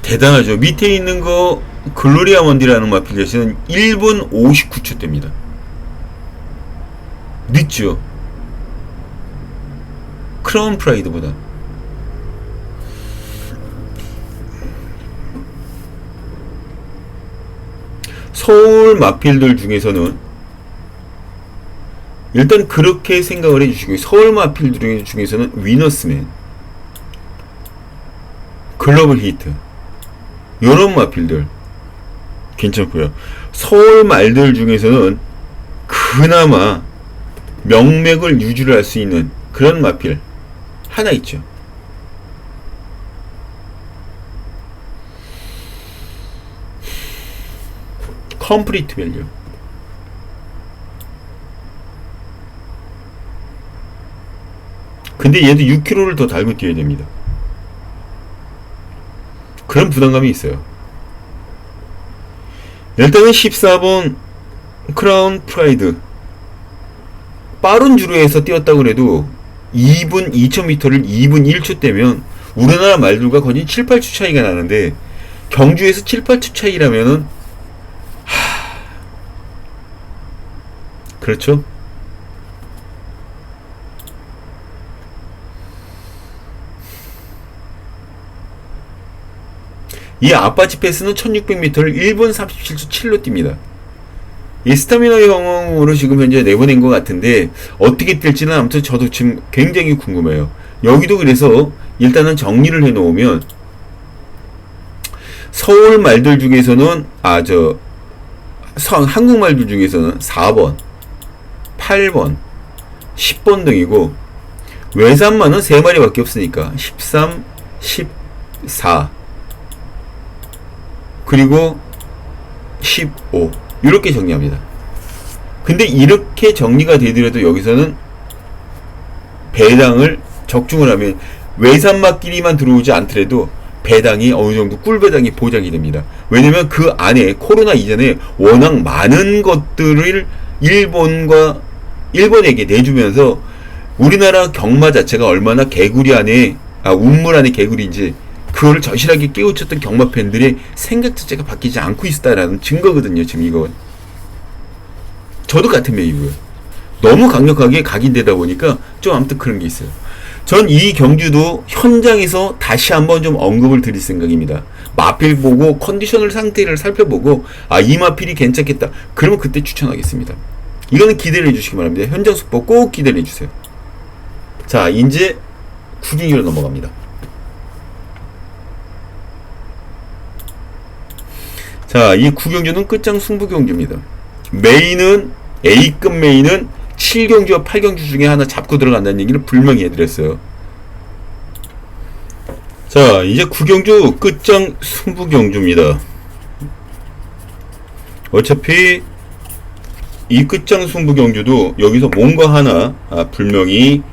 대단하죠. 밑에 있는 거 글로리아 먼디라는 마필렛은 1분 59초 대입니다. 늦죠. 크라운 프라이드보다. 서울 마필들 중에서는 일단 그렇게 생각을 해주시고, 서울 마필들 중에서는 위너스맨, 글로벌 히트, 요런 마필들 괜찮고요. 서울 말들 중에서는 그나마 명맥을 유지를 할 수 있는 그런 마필 하나 있죠. 컴플리트 밸류. 근데 얘도 6km를 더 달고 뛰어야 됩니다. 그런 부담감이 있어요. 일단은 14번 크라운 프라이드, 빠른 주로에서 뛰었다고 그래도 2분 2000m를 2분 1초 떼면 우리나라 말들과 거의 7, 8초 차이가 나는데, 경주에서 7, 8초 차이라면은 그렇죠? 이 아파치 패스는 1600m를 1분 37초 7로 뜁니다. 이 스타미너 형으로 지금 현재 내보낸 것 같은데 어떻게 뛸지는 아무튼 저도 지금 굉장히 궁금해요. 여기도 그래서 일단은 정리를 해 놓으면, 서울 말들 중에서는 한국 말들 중에서는 4번, 8번, 10번 등이고, 외산마는 3마리밖에 없으니까 13, 14, 그리고 15, 이렇게 정리합니다. 근데 이렇게 정리가 되더라도 여기서는 배당을 적중을 하면 외산마끼리만 들어오지 않더라도 배당이 어느 정도 꿀배당이 보장이 됩니다. 왜냐면 그 안에 코로나 이전에 워낙 많은 것들을 일본에게 내주면서 우리나라 경마 자체가 얼마나 개구리 안에 운물 안에 개구리인지 그거를 절실하게 깨우쳤던 경마 팬들의 생각 자체가 바뀌지 않고 있다라는 증거거든요. 지금 이건 저도 같은 메이고요. 너무 강력하게 각인되다 보니까 좀 아무튼 그런 게 있어요. 전 이 경주도 현장에서 다시 한번 좀 언급을 드릴 생각입니다. 마필 보고 컨디션을 상태를 살펴보고 이 마필이 괜찮겠다, 그러면 그때 추천하겠습니다. 이거는 기대를 해주시기 바랍니다. 현장 속보 꼭 기대를 해주세요. 자, 이제 구경으로 넘어갑니다. 자, 이 구경주는 끝장 승부 경주입니다. 메인은 A급 메인은 7경주와 8경주 중에 하나 잡고 들어간다는 얘기를 분명히 해드렸어요. 자, 이제 구경주 끝장 승부 경주입니다. 어차피 이 끝장 승부 경주도 여기서 뭔가 하나 분명히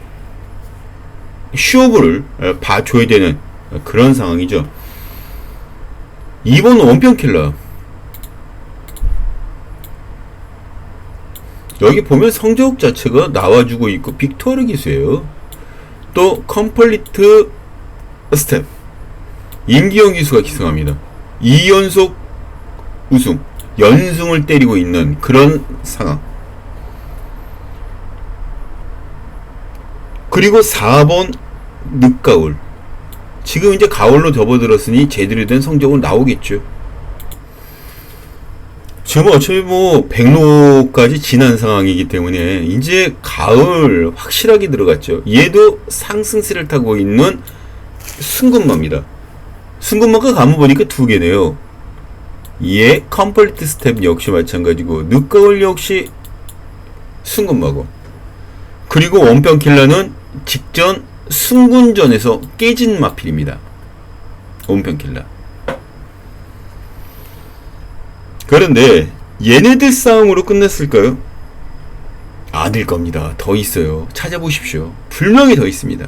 쇼부를 봐줘야 되는 그런 상황이죠. 2번 원평킬러, 여기 보면 성적 자체가 나와주고 있고 빅토르 기수예요. 또 컴플리트 스텝, 임기영 기수가 기승합니다. 2연속 우승, 연승을 때리고 있는 그런 상황. 그리고 4번 늦가을, 지금 이제 가을로 접어들었으니 제대로 된 성적은 나오겠죠. 지금 어차피 뭐 백로까지 지난 상황이기 때문에 이제 가을 확실하게 들어갔죠. 얘도 상승세를 타고 있는 순금마입니다. 순금마가 가만 보니까 두 개네요. 얘 컴플리트 스텝 역시 마찬가지고 늦가을 역시 순금마고, 그리고 원평킬러는 직전 순군전에서 깨진 마필입니다. 원평킬러. 그런데 얘네들 싸움으로 끝났을까요? 아닐 겁니다. 더 있어요. 찾아보십시오. 분명히 더 있습니다.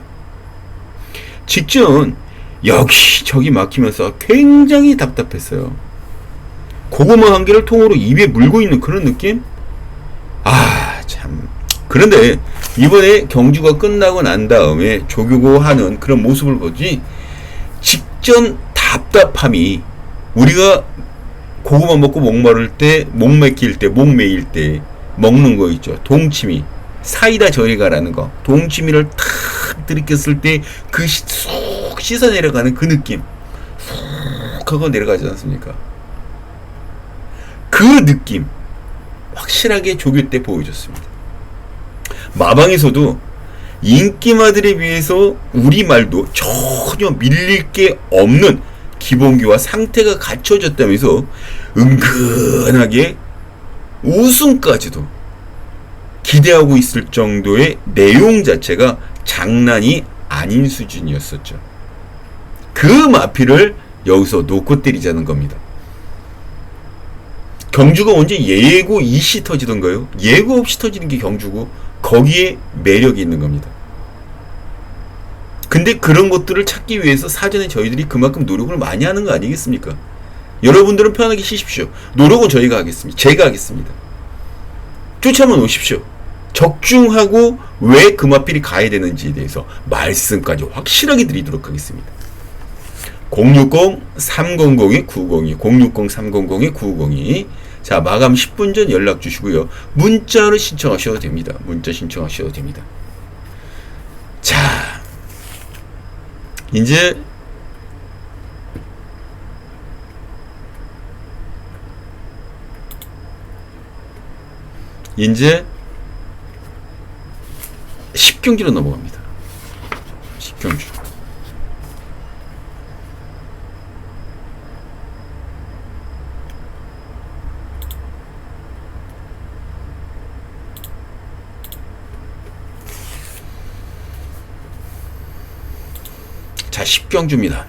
직전 역시 저기 막히면서 굉장히 답답했어요. 고구마 한 개를 통으로 입에 물고 있는 그런 느낌? 아, 참. 그런데 이번에 경주가 끝나고 난 다음에 조교고 하는 그런 모습을 보지, 직전 답답함이, 우리가 고구마 먹고 목마를 때, 목 맥힐 때, 목 메일 때 먹는 거 있죠. 동치미. 사이다 저리 가라는 거. 동치미를 탁 들이켰을 때 그 쏙 씻어 내려가는 그 느낌. 쏙 하고 내려가지 않습니까? 그 느낌 확실하게 조교 때 보여줬습니다. 마방에서도 인기마들에 비해서 우리말도 전혀 밀릴 게 없는 기본기와 상태가 갖춰졌다면서 은근하게 우승까지도 기대하고 있을 정도의 내용 자체가 장난이 아닌 수준이었었죠. 그 마피를 여기서 놓고 때리자는 겁니다. 경주가 언제 예고 이씨 터지던가요? 예고 없이 터지는 게 경주고, 거기에 매력이 있는 겁니다. 근데 그런 것들을 찾기 위해서 사전에 저희들이 그만큼 노력을 많이 하는 거 아니겠습니까? 여러분들은 편하게 쉬십시오. 노력은 저희가 하겠습니다. 제가 하겠습니다. 쫓아만 오십시오. 적중하고 왜 그 마필이 가야 되는지에 대해서 말씀까지 확실하게 드리도록 하겠습니다. 060-300-902 060-300-902. 자, 마감 10분 전 연락 주시고요. 문자로 신청하셔도 됩니다. 문자 신청하셔도 됩니다. 자, 이제 이제 10경기로 넘어갑니다. 10경기. 자, 10경주입니다.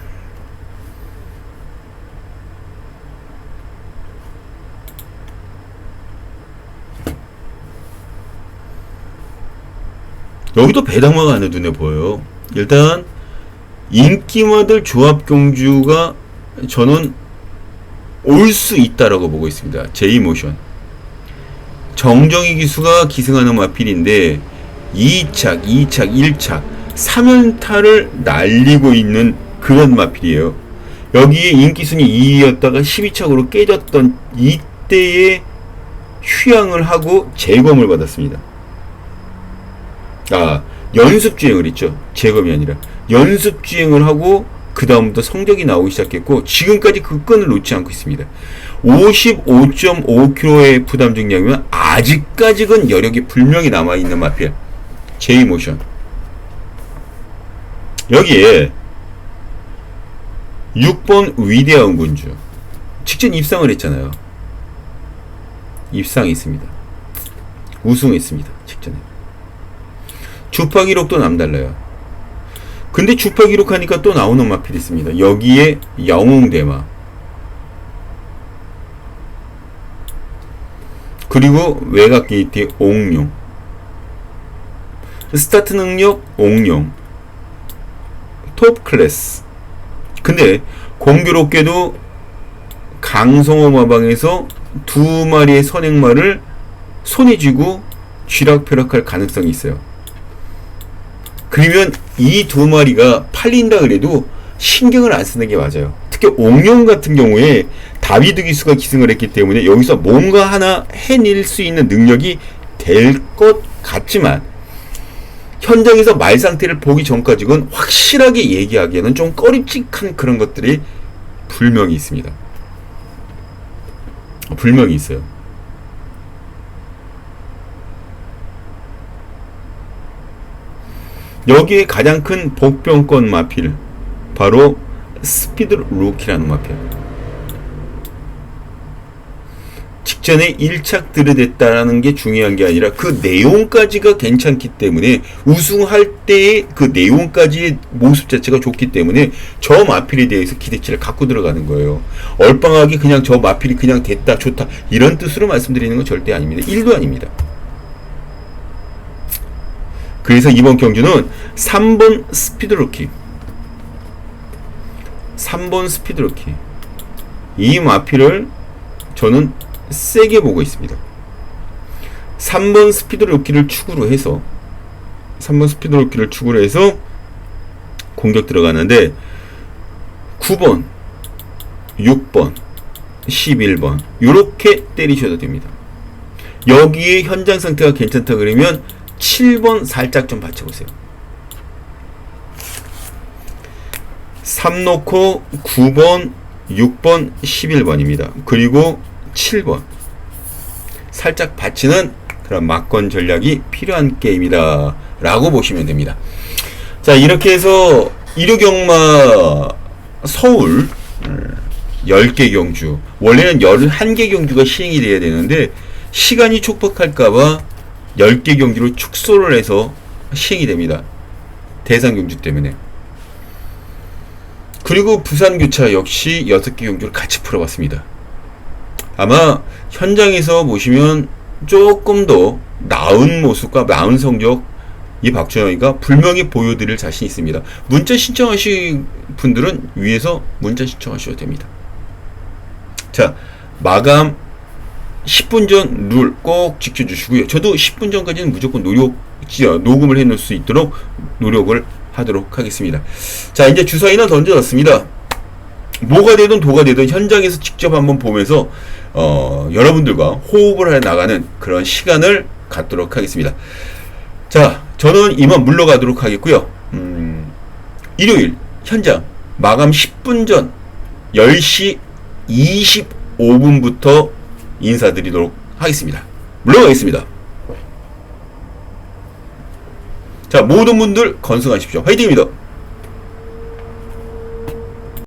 여기도 배당마가 안에 눈에 보여요. 일단 인기마들 조합경주가 저는 올 수 있다라고 보고 있습니다. 제이모션 정정희 기수가 기승하는 마필인데 2착, 2착, 1착 3연타를 날리고 있는 그런 마필이에요. 여기에 인기순이 2위였다가 12착으로 깨졌던 이때에 휴양을 하고 재검을 받았습니다. 아, 연습주행을 했죠. 재검이 아니라 연습주행을 하고 그 다음부터 성적이 나오기 시작했고, 지금까지 그 끈을 놓지 않고 있습니다. 55.5kg의 부담 증량이면 아직까지는 여력이 분명히 남아있는 마필 제이모션. 여기에 6번 위대한 군주 직전 입상을 했잖아요. 입상했습니다. 우승했습니다. 직전에. 주파 기록도 남달라요. 근데 주파 기록하니까 또 나오는 마필이 있습니다. 여기에 영웅대마, 그리고 외곽 게이트 옥룡, 스타트 능력 옥룡, 톱 클래스. 근데 공교롭게도 강성호 마방에서 두 마리의 선행마를 손에 쥐고 쥐락펴락할 가능성이 있어요. 그러면 이 두 마리가 팔린다 그래도 신경을 안 쓰는 게 맞아요. 특히 옥룡 같은 경우에 다비드 기수가 기승을 했기 때문에 여기서 뭔가 하나 해낼 수 있는 능력이 될 것 같지만, 현장에서 말 상태를 보기 전까지는 확실하게 얘기하기에는 좀 꺼림칙한 그런 것들이 분명히 있습니다. 분명히 있어요. 여기에 가장 큰 복병권 마필, 바로 스피드 로키라는 마필. 직전에 일착 들이댔다라는 게 중요한 게 아니라 그 내용까지가 괜찮기 때문에, 우승할 때의 그 내용까지의 모습 자체가 좋기 때문에 저 마필에 대해서 기대치를 갖고 들어가는 거예요. 얼빵하게 그냥 저 마필이 그냥 됐다 좋다 이런 뜻으로 말씀드리는 건 절대 아닙니다. 1도 아닙니다. 그래서 이번 경주는 3번 스피드로키, 3번 스피드로키, 이 마필을 저는 세게 보고 있습니다. 3번 스피드로키를 축으로 해서 3번 스피드로키를 축으로 해서 공격 들어가는데 9번, 6번, 11번 요렇게 때리셔도 됩니다. 여기에 현장 상태가 괜찮다 그러면 7번 살짝 좀 받쳐보세요. 3 놓고 9번, 6번, 11번입니다. 그리고 7번 살짝 받치는 그런 막권 전략이 필요한 게임이다 라고 보시면 됩니다. 자, 이렇게 해서 일요경마 서울 10개 경주, 원래는 11개 경주가 시행이 돼야 되는데 시간이 촉박할까봐 10개 경기로 축소를 해서 시행이 됩니다. 대상 경주 때문에. 그리고 부산교차 역시 6개 경주를 같이 풀어봤습니다. 아마 현장에서 보시면 조금 더 나은 모습과 나은 성적 이 박준영이가 분명히 보여드릴 자신이 있습니다. 문자 신청하신 분들은 위에서 문자 신청하셔도 됩니다. 자, 마감 10분 전 룰 꼭 지켜주시고요. 저도 10분 전까지는 무조건 녹음을 해놓을 수 있도록 노력을 하도록 하겠습니다. 자, 이제 주사위는 던져졌습니다. 뭐가 되든 도가 되든 현장에서 직접 한번 보면서 여러분들과 호흡을 해 나가는 그런 시간을 갖도록 하겠습니다. 자, 저는 이만 물러가도록 하겠고요. 일요일 현장 마감 10분 전 10시 25분부터 인사드리도록 하겠습니다. 물러가겠습니다. 자, 모든 분들 건승하십시오. 화이팅입니다.